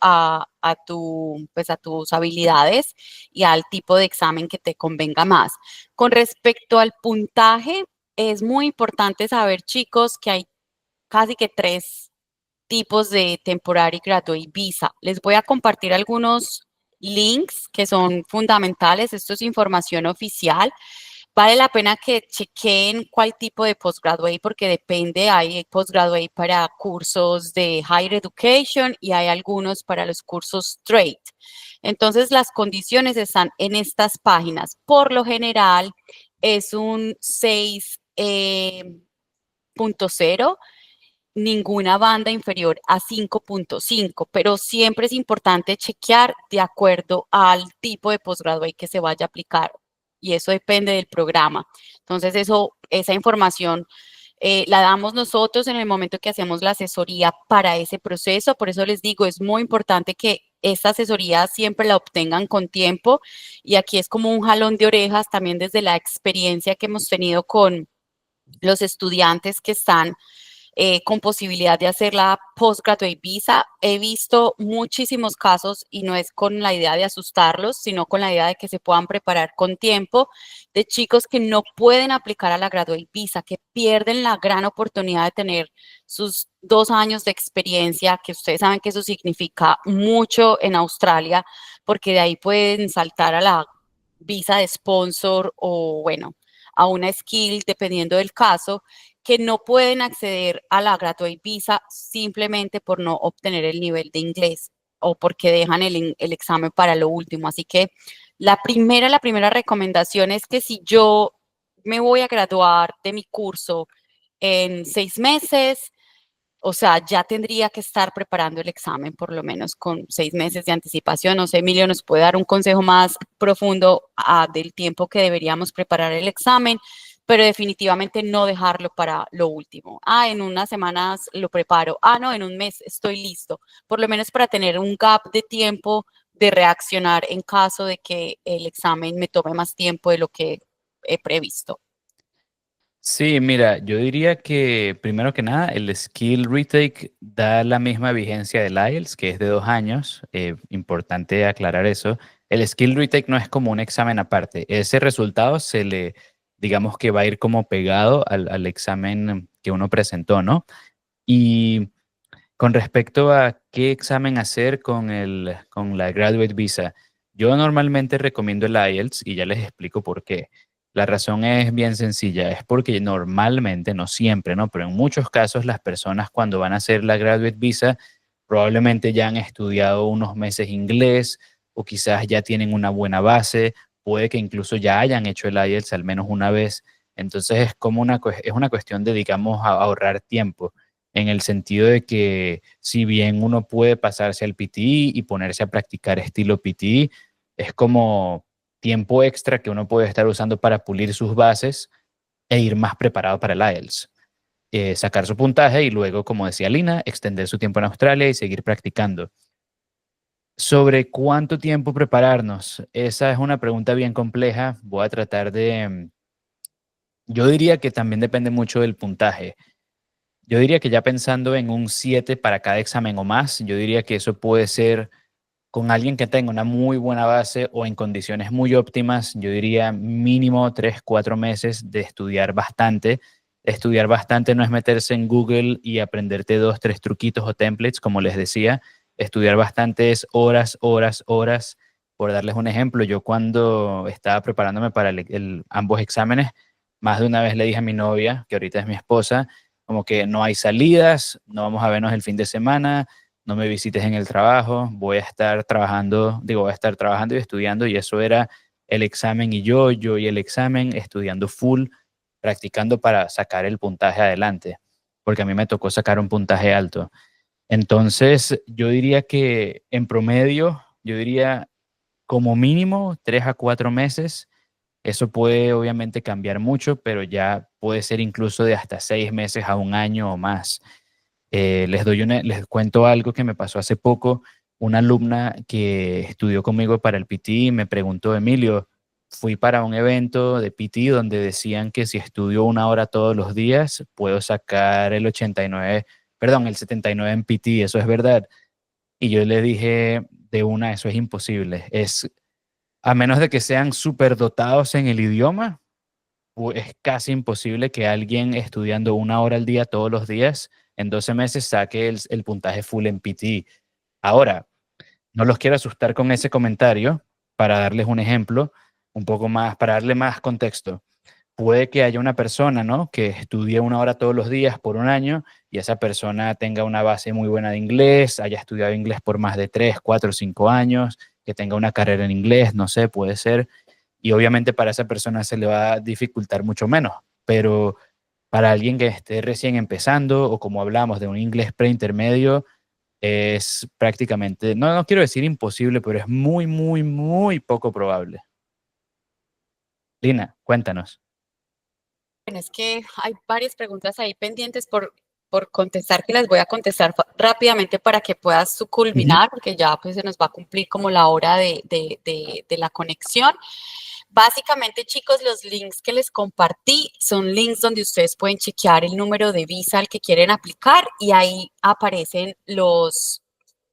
pues a tus habilidades y al tipo de examen que te convenga más. Con respecto al puntaje, es muy importante saber, chicos, que hay casi que tres tipos de Temporary Graduate Visa. Les voy a compartir algunos links que son fundamentales. Esto es información oficial. Vale la pena que chequen cuál tipo de postgraduate porque depende. Hay postgraduate para cursos de higher education y hay algunos para los cursos straight. Entonces, las condiciones están en estas páginas. Por lo general, es un 6.0, ninguna banda inferior a 5.5, pero siempre es importante chequear de acuerdo al tipo de posgrado que se vaya a aplicar y eso depende del programa. Entonces, esa información la damos nosotros en el momento que hacemos la asesoría para ese proceso. Por eso les digo, es muy importante que esta asesoría siempre la obtengan con tiempo y aquí es como un jalón de orejas también desde la experiencia que hemos tenido con los estudiantes que están con posibilidad de hacer la postgraduate visa. He visto muchísimos casos y no es con la idea de asustarlos, sino con la idea de que se puedan preparar con tiempo, de chicos que no pueden aplicar a la graduate visa, que pierden la gran oportunidad de tener sus 2 años de experiencia, que ustedes saben que eso significa mucho en Australia, porque de ahí pueden saltar a la visa de sponsor o bueno, a una skill, dependiendo del caso, que no pueden acceder a la Graduate Visa simplemente por no obtener el nivel de inglés o porque dejan el examen para lo último. Así que la primera recomendación es que si yo me voy a graduar de mi curso en 6 meses, o sea, ya tendría que estar preparando el examen por lo menos con 6 meses de anticipación. No sé, Emilio, ¿nos puede dar un consejo más profundo del tiempo que deberíamos preparar el examen? Pero definitivamente no dejarlo para lo último. En unas semanas lo preparo. No, en un mes estoy listo. Por lo menos para tener un gap de tiempo de reaccionar en caso de que el examen me tome más tiempo de lo que he previsto. Sí, mira, yo diría que primero que nada, el skill retake da la misma vigencia del IELTS, que es de 2 años. Importante aclarar eso. El skill retake no es como un examen aparte. Ese resultado digamos que va a ir como pegado al examen que uno presentó, ¿no? Y con respecto a qué examen hacer con la Graduate Visa, yo normalmente recomiendo el IELTS y ya les explico por qué. La razón es bien sencilla, es porque normalmente, no siempre, ¿no? Pero en muchos casos las personas cuando van a hacer la Graduate Visa probablemente ya han estudiado unos meses inglés o quizás ya tienen una buena base, puede que incluso ya hayan hecho el IELTS al menos una vez. Entonces es como es una cuestión de, digamos, ahorrar tiempo en el sentido de que si bien uno puede pasarse al PTE y ponerse a practicar estilo PTE, es como tiempo extra que uno puede estar usando para pulir sus bases e ir más preparado para el IELTS. Sacar su puntaje y luego, como decía Lina, extender su tiempo en Australia y seguir practicando. Sobre cuánto tiempo prepararnos, esa es una pregunta bien compleja. Voy a tratar yo diría que también depende mucho del puntaje. Yo diría que ya pensando en un 7 para cada examen o más, yo diría que eso puede ser con alguien que tenga una muy buena base o en condiciones muy óptimas, yo diría mínimo 3 4 meses de estudiar bastante. Estudiar bastante no es meterse en Google y aprenderte 2 3 truquitos o templates, como les decía. Estudiar bastante es horas, horas, horas. Por darles un ejemplo, yo cuando estaba preparándome para ambos exámenes, más de una vez le dije a mi novia, que ahorita es mi esposa, como que no hay salidas, no vamos a vernos el fin de semana, no me visites en el trabajo, voy a estar trabajando, voy a estar trabajando y estudiando, y eso era el examen y yo y el examen, estudiando full, practicando para sacar el puntaje adelante, porque a mí me tocó sacar un puntaje alto. Entonces, yo diría que en promedio, yo diría como mínimo 3 a 4 meses. Eso puede obviamente cambiar mucho, pero ya puede ser incluso de hasta 6 meses a un año o más. Les cuento algo que me pasó hace poco. Una alumna que estudió conmigo para el PT me preguntó, Emilio, fui para un evento de PT donde decían que si estudio 1 hora todos los días, puedo sacar el 89, perdón, el 79 en PT, ¿eso es verdad? Y yo le dije de una, eso es imposible. A menos de que sean superdotados en el idioma, es casi imposible que alguien estudiando 1 hora al día todos los días en 12 meses saque el puntaje full en PT. Ahora, no los quiero asustar con ese comentario para darles un ejemplo un poco más, para darle más contexto. Puede que haya una persona, ¿no?, que estudie 1 hora todos los días por un año y esa persona tenga una base muy buena de inglés, haya estudiado inglés por más de 3, 4, 5 años, que tenga una carrera en inglés, no sé, puede ser. Y obviamente para esa persona se le va a dificultar mucho menos, pero para alguien que esté recién empezando o como hablamos de un inglés preintermedio, es prácticamente, no, no quiero decir imposible, pero es muy, muy, muy poco probable. Lina, cuéntanos. Bueno, es que hay varias preguntas ahí pendientes por contestar, que las voy a contestar rápidamente para que puedas tú Ujú. culminar, porque ya pues se nos va a cumplir como la hora de la conexión. Básicamente, chicos, los links que les compartí son links donde ustedes pueden chequear el número de visa al que quieren aplicar y ahí aparecen los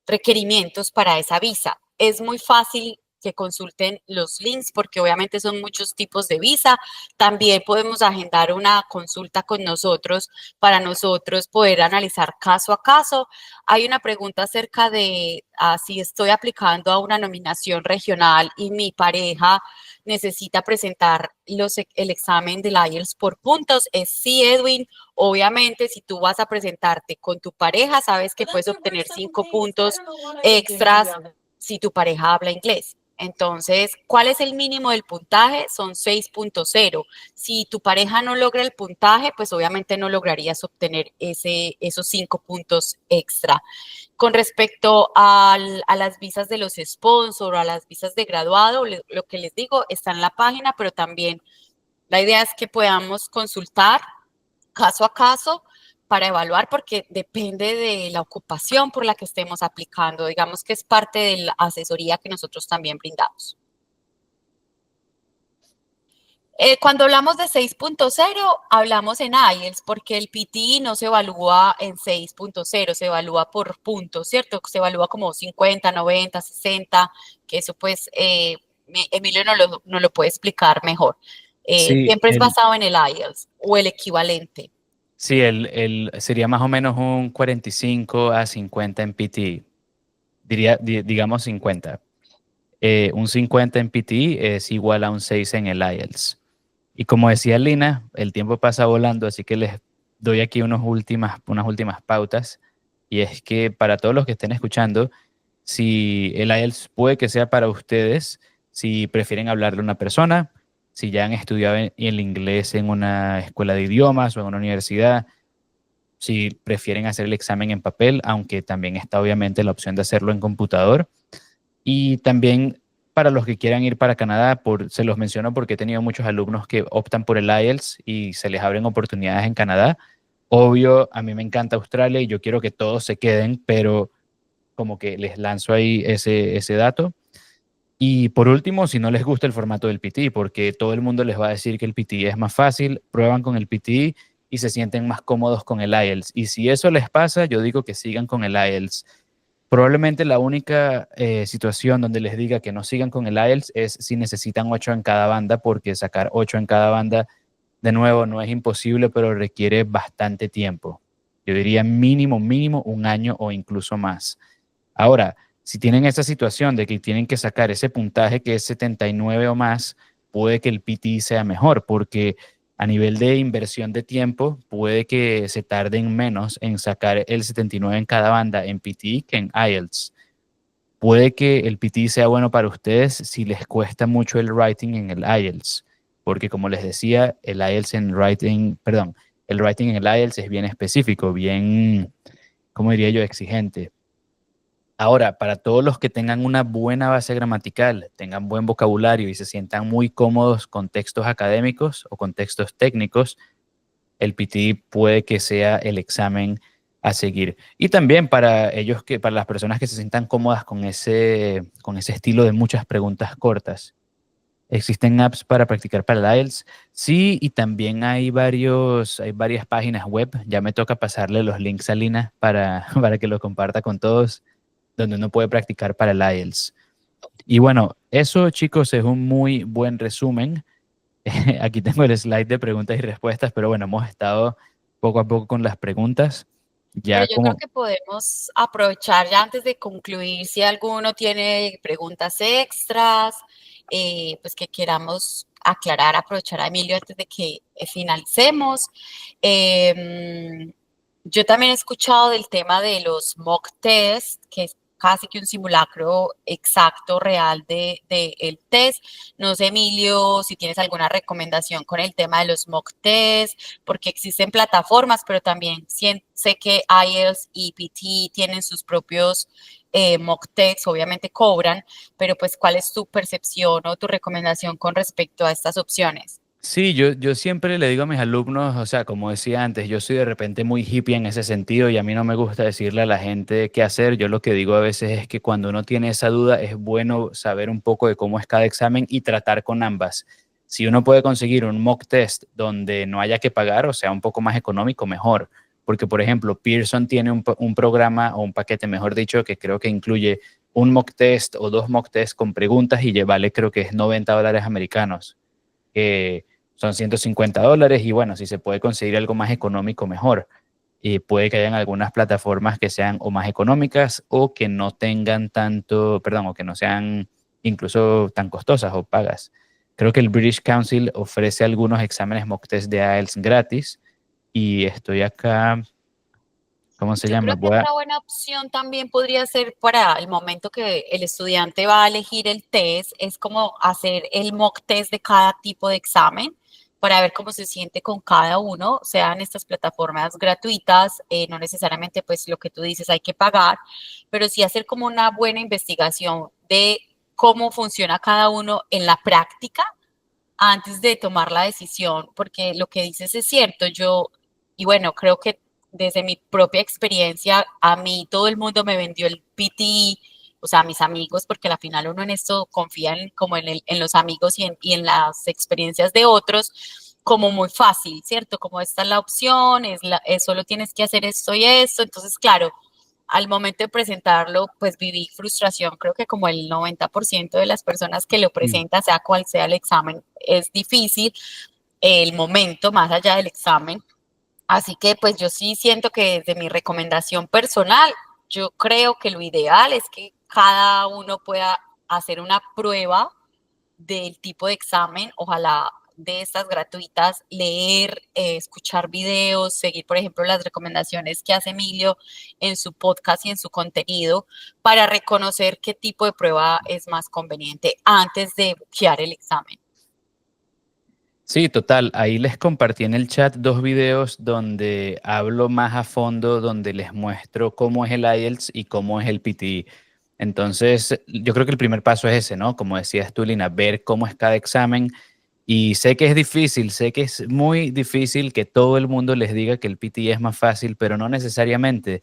requerimientos para esa visa. Es muy fácil que consulten los links porque obviamente son muchos tipos de visa. También podemos agendar una consulta con nosotros para nosotros poder analizar caso a caso. Hay una pregunta acerca de si estoy aplicando a una nominación regional y mi pareja necesita presentar el examen del IELTS por puntos. Es sí, Edwin. Obviamente, si tú vas a presentarte con tu pareja, sabes que puedes obtener 5 puntos extras si tu pareja habla inglés. Entonces, ¿cuál es el mínimo del puntaje? Son 6.0. Si tu pareja no logra el puntaje, pues obviamente no lograrías obtener esos 5 puntos extra. Con respecto a las visas de los sponsors o a las visas de graduado, lo que les digo está en la página, pero también la idea es que podamos consultar caso a caso para evaluar porque depende de la ocupación por la que estemos aplicando. Digamos que es parte de la asesoría que nosotros también brindamos. Cuando hablamos de 6.0, hablamos en IELTS porque el PTE no se evalúa en 6.0, se evalúa por puntos, ¿cierto? Se evalúa como 50, 90, 60, que eso pues Emilio no lo puede explicar mejor. Sí, Siempre es basado en el IELTS o el equivalente. sí, sería más o menos un 45 a 50 en PT. Digamos 50. Un 50 en PT es igual a un 6 en el IELTS. Y como decía Lina, el tiempo pasa volando, así que les doy aquí unas últimas pautas. Y es que para todos los que estén escuchando, si el IELTS puede que sea para ustedes, si prefieren hablarle a una persona, si ya han estudiado el inglés en una escuela de idiomas o en una universidad, si prefieren hacer el examen en papel, aunque también está obviamente la opción de hacerlo en computador. Y también para los que quieran ir para Canadá, se los menciono porque he tenido muchos alumnos que optan por el IELTS y se les abren oportunidades en Canadá. Obvio, a mí me encanta Australia y yo quiero que todos se queden, pero como que les lanzo ahí ese dato. Y por último, si no les gusta el formato del PT, porque todo el mundo les va a decir que el PT es más fácil, prueban con el PT y se sienten más cómodos con el IELTS. Y si eso les pasa, yo digo que sigan con el IELTS. Probablemente la única situación donde les diga que no sigan con el IELTS es si necesitan 8 en cada banda, porque sacar 8 en cada banda, de nuevo, no es imposible, pero requiere bastante tiempo. Yo diría mínimo un año o incluso más. Ahora, si tienen esa situación de que tienen que sacar ese puntaje que es 79 o más, puede que el PT sea mejor, porque a nivel de inversión de tiempo, puede que se tarden menos en sacar el 79 en cada banda en PT que en IELTS. Puede que el PT sea bueno para ustedes si les cuesta mucho el writing en el IELTS, porque como les decía, el IELTS en writing, perdón, el writing en el IELTS es bien específico, bien, ¿cómo diría yo?, exigente. Ahora, para todos los que tengan una buena base gramatical, tengan buen vocabulario y se sientan muy cómodos con textos académicos o con textos técnicos, el PT puede que sea el examen a seguir. Y también para las personas que se sientan cómodas con ese estilo de muchas preguntas cortas. ¿Existen apps para practicar para el IELTS? Sí, y también hay varias páginas web. Ya me toca pasarle los links a Lina para que lo comparta con todos, donde uno puede practicar para el IELTS. Y bueno, eso, chicos, es un muy buen resumen. Aquí tengo el slide de preguntas y respuestas, pero bueno, hemos estado poco a poco con las preguntas. Pero Ya yo creo como, que podemos aprovechar ya antes de concluir, si alguno tiene preguntas extras, pues que queramos aclarar, aprovechar a Emilio antes de que finalicemos. Yo también he escuchado del tema de los mock test, que es casi que un simulacro exacto, real de el test. No sé, Emilio, si tienes alguna recomendación con el tema de los mock test, porque existen plataformas, pero también sé que IELTS y PT tienen sus propios mock tests, obviamente cobran, pero pues, ¿cuál es tu percepción o tu recomendación con respecto a estas opciones? sí, yo siempre le digo a mis alumnos, o sea, como decía antes, yo soy de repente muy hippie en ese sentido y a mí no me gusta decirle a la gente qué hacer. Yo lo que digo a veces es que cuando uno tiene esa duda es bueno saber un poco de cómo es cada examen y tratar con ambas. Si uno puede conseguir un mock test donde no haya que pagar, o sea, un poco más económico, mejor. Porque, por ejemplo, Pearson tiene un programa o un paquete, mejor dicho, que creo que incluye un mock test o dos mock tests con preguntas y vale creo que es $90 americanos. Son $150 y bueno, si se puede conseguir algo más económico, mejor. Y puede que hayan algunas plataformas que sean o más económicas o que no tengan tanto, perdón, o que no sean incluso tan costosas o pagas. Creo que el British Council ofrece algunos exámenes mock test de IELTS gratis y estoy acá, ¿cómo se Yo llama? creo que otra buena opción también podría ser para el momento que el estudiante va a elegir el test, es como hacer el mock test de cada tipo de examen para ver cómo se siente con cada uno, sean estas plataformas gratuitas, no necesariamente pues lo que tú dices hay que pagar, pero sí hacer como una buena investigación de cómo funciona cada uno en la práctica antes de tomar la decisión, porque lo que dices es cierto, y bueno, creo que desde mi propia experiencia, a mí todo el mundo me vendió el PT, o sea, mis amigos, porque al final uno en esto confía como en los amigos y en las experiencias de otros, como muy fácil, ¿cierto? Como esta es la opción, solo tienes que hacer esto y esto. Entonces, claro, al momento de presentarlo, pues viví frustración. Creo que como el 90% de las personas que lo Mm. presentan, sea cual sea el examen, es difícil el momento más allá del examen. Así que pues yo sí siento que desde mi recomendación personal, yo creo que lo ideal es que cada uno pueda hacer una prueba del tipo de examen, ojalá de estas gratuitas, leer, escuchar videos, seguir, por ejemplo, las recomendaciones que hace Emilio en su podcast y en su contenido para reconocer qué tipo de prueba es más conveniente antes de buquear el examen. Sí, total. Ahí les compartí en el chat dos videos donde hablo más a fondo, donde les muestro cómo es el IELTS y cómo es el PTE. Entonces, yo creo que el primer paso es ese, ¿no? Como decías tú, Lina, ver cómo es cada examen. Y sé que es difícil, sé que es muy difícil que todo el mundo les diga que el PTE es más fácil, pero no necesariamente.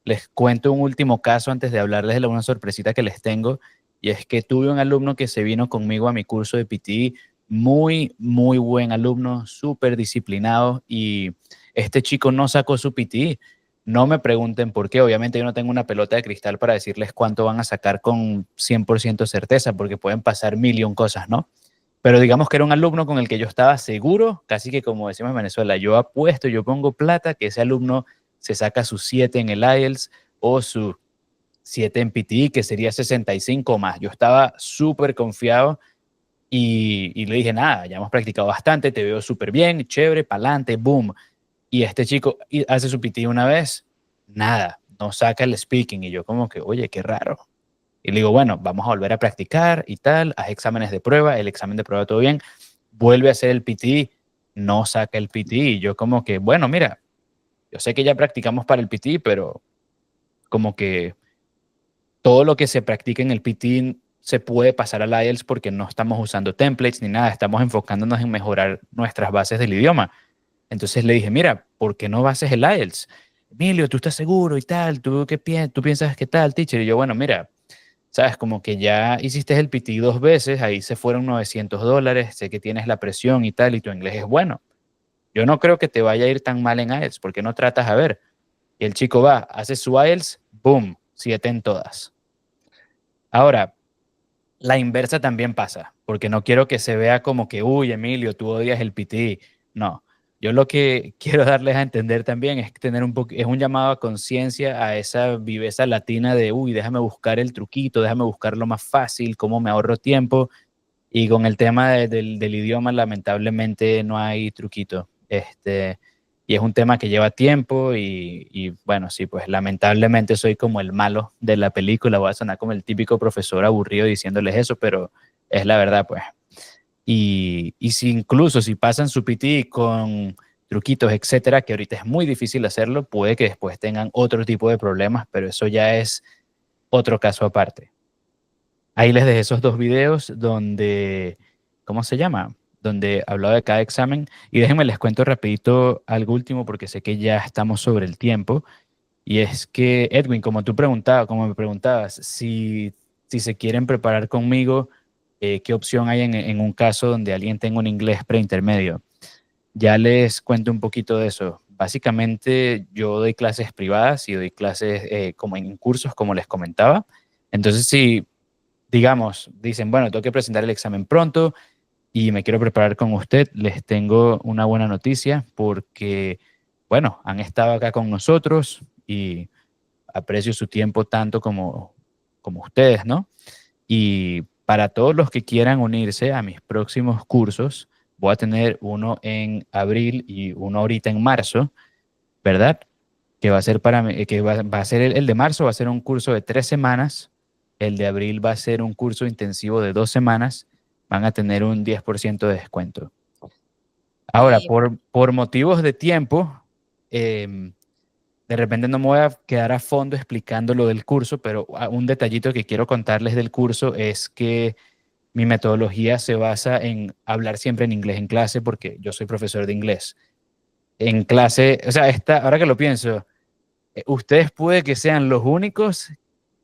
Les cuento un último caso antes de hablarles de una sorpresita que les tengo, y es que tuve un alumno que se vino conmigo a mi curso de PT, muy, muy buen alumno, súper disciplinado, y este chico no sacó su PT. No me pregunten por qué, obviamente yo no tengo una pelota de cristal para decirles cuánto van a sacar con 100% certeza, porque pueden pasar mil y un cosas, ¿no? Pero digamos que era un alumno con el que yo estaba seguro, casi que como decimos en Venezuela, yo apuesto, yo pongo plata, que ese alumno se saca su 7 en el IELTS o su 7 en PTE, que sería 65 más. Yo estaba súper confiado y le dije, nada, ya hemos practicado bastante, te veo súper bien, chévere, pa'lante, boom. Y este chico hace su PTE una vez, nada, no saca el speaking. Y yo como que, oye, qué raro. Y le digo, bueno, vamos a volver a practicar y tal, haz exámenes de prueba, el examen de prueba todo bien, vuelve a hacer el PT, no saca el PT. Y yo como que, bueno, mira, yo sé que ya practicamos para el PT, pero como que todo lo que se practica en el PT se puede pasar al IELTS porque no estamos usando templates ni nada, estamos enfocándonos en mejorar nuestras bases del idioma. Entonces le dije, mira, ¿por qué no haces el IELTS? Emilio, ¿tú estás seguro y tal? ¿Tú piensas que tal, teacher? Y yo, bueno, mira, sabes, como que ya hiciste el PT dos veces, ahí se fueron $900, sé que tienes la presión y tal, y tu inglés es bueno. Yo no creo que te vaya a ir tan mal en IELTS, porque no tratas a ver. Y el chico va, hace su IELTS, boom, 7 en todas. Ahora, la inversa también pasa, porque no quiero que se vea como que, uy, Emilio, tú odias el PT. No, yo lo que quiero darles a entender también es tener es un llamado a conciencia a esa viveza latina de, uy, déjame buscar el truquito, déjame buscar lo más fácil, cómo me ahorro tiempo. Y con el tema del idioma, lamentablemente no hay truquito. Y es un tema que lleva tiempo y bueno, sí, pues lamentablemente soy como el malo de la película. Voy a sonar como el típico profesor aburrido diciéndoles eso, pero es la verdad, pues. Y si incluso si pasan su PT con truquitos, etcétera, que ahorita es muy difícil hacerlo, puede que después tengan otro tipo de problemas, pero eso ya es otro caso aparte. Ahí les dejé esos dos videos donde, ¿cómo se llama? Donde hablaba de cada examen. Y déjenme les cuento rapidito algo último porque sé que ya estamos sobre el tiempo. Y es que, Edwin, como me preguntabas, si se quieren preparar conmigo, ¿qué opción hay en un caso donde alguien tenga un inglés preintermedio? Ya les cuento un poquito de eso. Básicamente, yo doy clases privadas y doy clases como en cursos, como les comentaba. Entonces, si digamos, dicen, bueno, tengo que presentar el examen pronto y me quiero preparar con usted, les tengo una buena noticia porque, bueno, han estado acá con nosotros y aprecio su tiempo tanto como ustedes, ¿no? Y para todos los que quieran unirse a mis próximos cursos, voy a tener uno en abril y uno ahorita en marzo, ¿verdad? Que va a ser va a ser el de marzo, va a ser un curso de 3 semanas, el de abril va a ser un curso intensivo de 2 semanas, van a tener un 10% de descuento. Ahora, Sí, por motivos de tiempo, em, de repente no me voy a quedar a fondo explicando lo del curso, pero un detallito que quiero contarles del curso es que mi metodología se basa en hablar siempre en inglés en clase porque yo soy profesor de inglés. en clase, o sea, ahora que lo pienso, ustedes puede que sean los únicos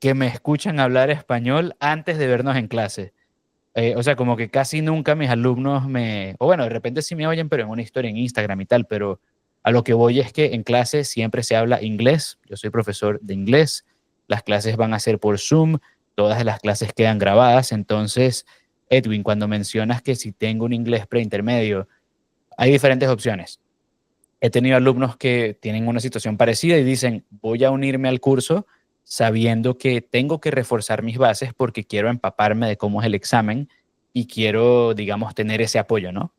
que me escuchan hablar español antes de vernos en clase. O sea, como que casi nunca mis alumnos o bueno, de repente sí me oyen, pero en una historia en Instagram y tal, pero a lo que voy es que en clase siempre se habla inglés. Yo soy profesor de inglés, las clases van a ser por Zoom, todas las clases quedan grabadas. Entonces, Edwin, cuando mencionas que si tengo un inglés preintermedio, hay diferentes opciones. He tenido alumnos que tienen una situación parecida y dicen, voy a unirme al curso sabiendo que tengo que reforzar mis bases porque quiero empaparme de cómo es el examen y quiero, digamos, tener ese apoyo, ¿no?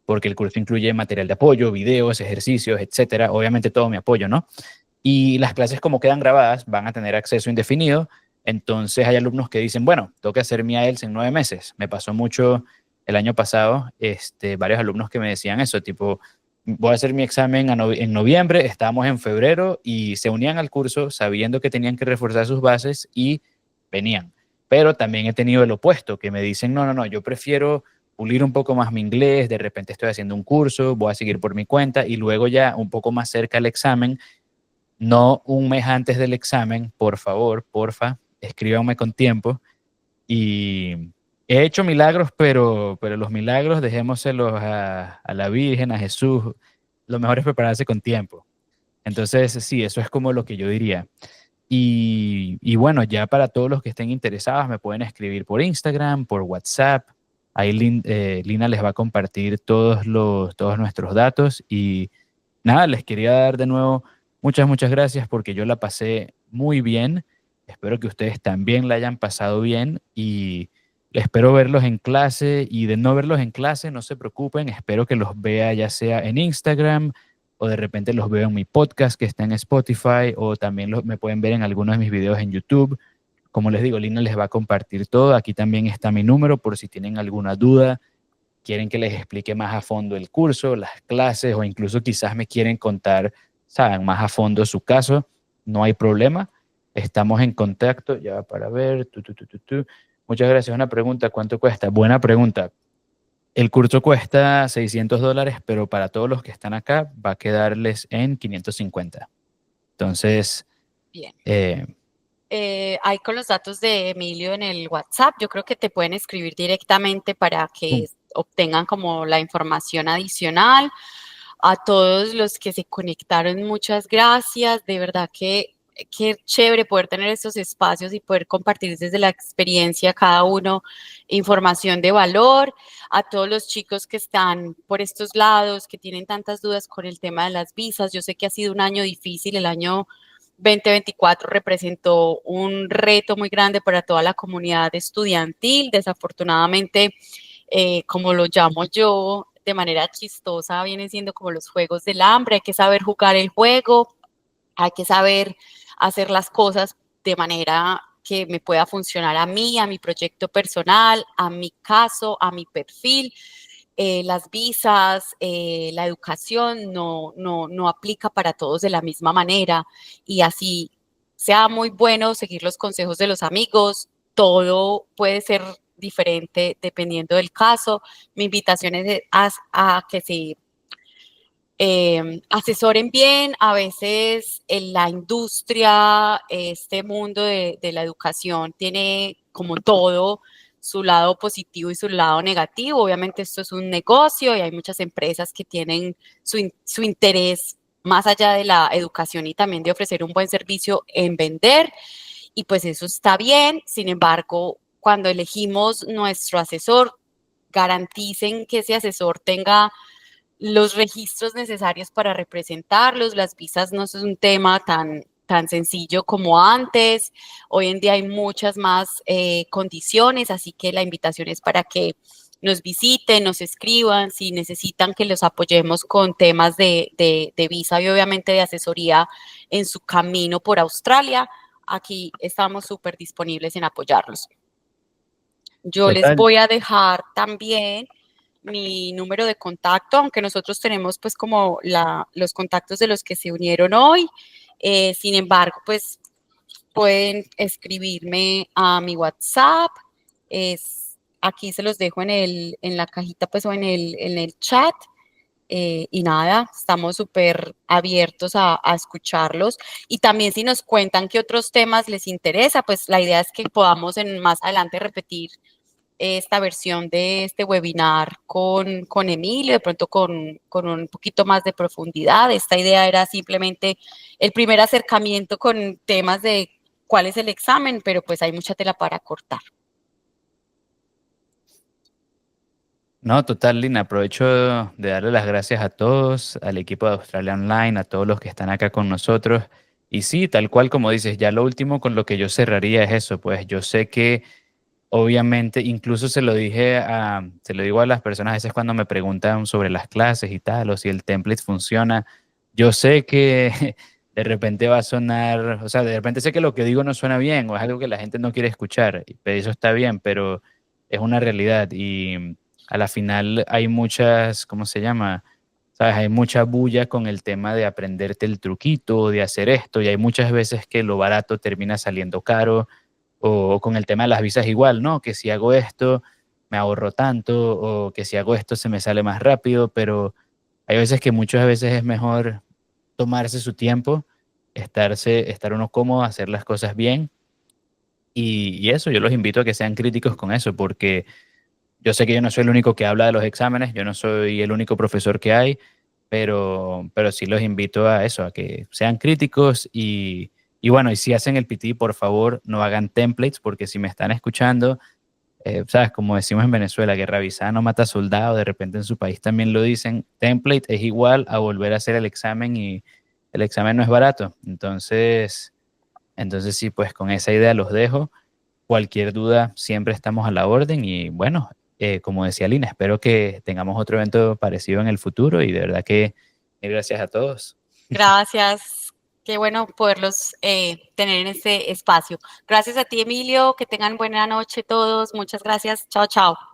Porque el curso incluye material de apoyo, videos, ejercicios, etcétera. Obviamente todo mi apoyo, ¿no? Y las clases como quedan grabadas van a tener acceso indefinido. Entonces hay alumnos que dicen, bueno, tengo que hacer mi IELTS en 9 meses. Me pasó mucho el año pasado, varios alumnos que me decían eso, tipo, voy a hacer mi examen en noviembre, estábamos en febrero y se unían al curso sabiendo que tenían que reforzar sus bases y venían. Pero también he tenido el opuesto, que me dicen, no, no, no, yo prefiero pulir un poco más mi inglés, de repente estoy haciendo un curso, voy a seguir por mi cuenta y luego ya un poco más cerca al examen, no un mes antes del examen, por favor, porfa, escríbanme con tiempo. Y he hecho milagros, pero los milagros dejémoselos a la Virgen, a Jesús. Lo mejor es prepararse con tiempo. Entonces, sí, eso es como lo que yo diría. Y bueno, ya para todos los que estén interesados, me pueden escribir por Instagram, por WhatsApp. Ahí Lina les va a compartir todos nuestros datos. Y nada, les quería dar de nuevo muchas gracias porque yo la pasé muy bien. Espero que ustedes también la hayan pasado bien y espero verlos en clase y de no verlos en clase, no se preocupen, espero que los vea ya sea en Instagram o de repente los veo en mi podcast que está en Spotify o también me pueden ver en algunos de mis videos en YouTube. Como les digo, Lina les va a compartir todo. Aquí también está mi número por si tienen alguna duda, quieren que les explique más a fondo el curso, las clases o incluso quizás me quieren contar, saben, más a fondo su caso. No hay problema. Estamos en contacto ya para ver. Muchas gracias. Una pregunta, ¿cuánto cuesta? Buena pregunta. El curso cuesta $600, pero para todos los que están acá va a quedarles en 550. Entonces, Bien. eh, Ahí con los datos de Emilio en el WhatsApp, yo creo que te pueden escribir directamente para que obtengan como la información adicional. A todos los que se conectaron, muchas gracias. De verdad que qué chévere poder tener estos espacios y poder compartir desde la experiencia cada uno información de valor. A todos los chicos que están por estos lados, que tienen tantas dudas con el tema de las visas. Yo sé que ha sido un año difícil, el año 2024 representó un reto muy grande para toda la comunidad estudiantil. Desafortunadamente, como lo llamo yo, de manera chistosa, vienen siendo como los juegos del hambre. Hay que saber jugar el juego, hay que saber hacer las cosas de manera que me pueda funcionar a mí, a mi proyecto personal, a mi caso, a mi perfil. Las visas, la educación no aplica para todos de la misma manera y así sea muy bueno seguir los consejos de los amigos, todo puede ser diferente dependiendo del caso. Mi invitación es a que se asesoren bien. A veces en la industria, este mundo de la educación tiene como todo su lado positivo y su lado negativo. Obviamente esto es un negocio y hay muchas empresas que tienen su interés más allá de la educación y también de ofrecer un buen servicio en vender, y pues eso está bien. Sin embargo, cuando elegimos nuestro asesor, garanticen que ese asesor tenga los registros necesarios para representarlos. Las visas no es un tema tan sencillo como antes. Hoy en día hay muchas más condiciones, así que la invitación es para que nos visiten, nos escriban, si necesitan que los apoyemos con temas de visa y obviamente de asesoría en su camino por Australia. Aquí estamos súper disponibles en apoyarlos. Yo les total. voy a dejar también mi número de contacto, aunque nosotros tenemos pues como los contactos de los que se unieron hoy. Sin embargo, pues pueden escribirme a mi WhatsApp. Aquí se los dejo en la cajita pues o en el chat. y nada, estamos súper abiertos a escucharlos. Y también si nos cuentan qué otros temas les interesa, pues la idea es que podamos más adelante repetir esta versión de este webinar con Emilio, de pronto con un poquito más de profundidad. Esta idea era simplemente el primer acercamiento con temas de cuál es el examen, pero pues hay mucha tela para cortar. No, total, Lina. Aprovecho de darle las gracias a todos, al equipo de Australia Online, a todos los que están acá con nosotros. Y sí, tal cual como dices, ya lo último con lo que yo cerraría es eso, pues yo sé que obviamente, incluso se lo digo a las personas a veces cuando me preguntan sobre las clases y tal, o si el template funciona. Yo sé que de repente va a sonar, o sea, de repente sé que lo que digo no suena bien o es algo que la gente no quiere escuchar, pero eso está bien, pero es una realidad y a la final hay muchas, ¿cómo se llama? ¿Sabes? Hay mucha bulla con el tema de aprenderte el truquito, de hacer esto, y hay muchas veces que lo barato termina saliendo caro o con el tema de las visas igual, ¿no? Que si hago esto me ahorro tanto o que si hago esto se me sale más rápido, pero hay veces que muchas veces es mejor tomarse su tiempo, estar uno cómodo, hacer las cosas bien y eso, yo los invito a que sean críticos con eso, porque yo sé que yo no soy el único que habla de los exámenes, yo no soy el único profesor que hay, pero sí los invito a eso, a que sean críticos y bueno, y si hacen el PT, por favor, no hagan templates, porque si me están escuchando, sabes, como decimos en Venezuela, guerra avisada no mata soldado, de repente en su país también lo dicen, template es igual a volver a hacer el examen y el examen no es barato. Entonces sí, pues con esa idea los dejo. Cualquier duda, siempre estamos a la orden y bueno, como decía Lina, espero que tengamos otro evento parecido en el futuro y de verdad que gracias a todos. Gracias. Qué bueno poderlos tener en este espacio. Gracias a ti, Emilio. Que tengan buena noche todos. Muchas gracias. Chao, chao.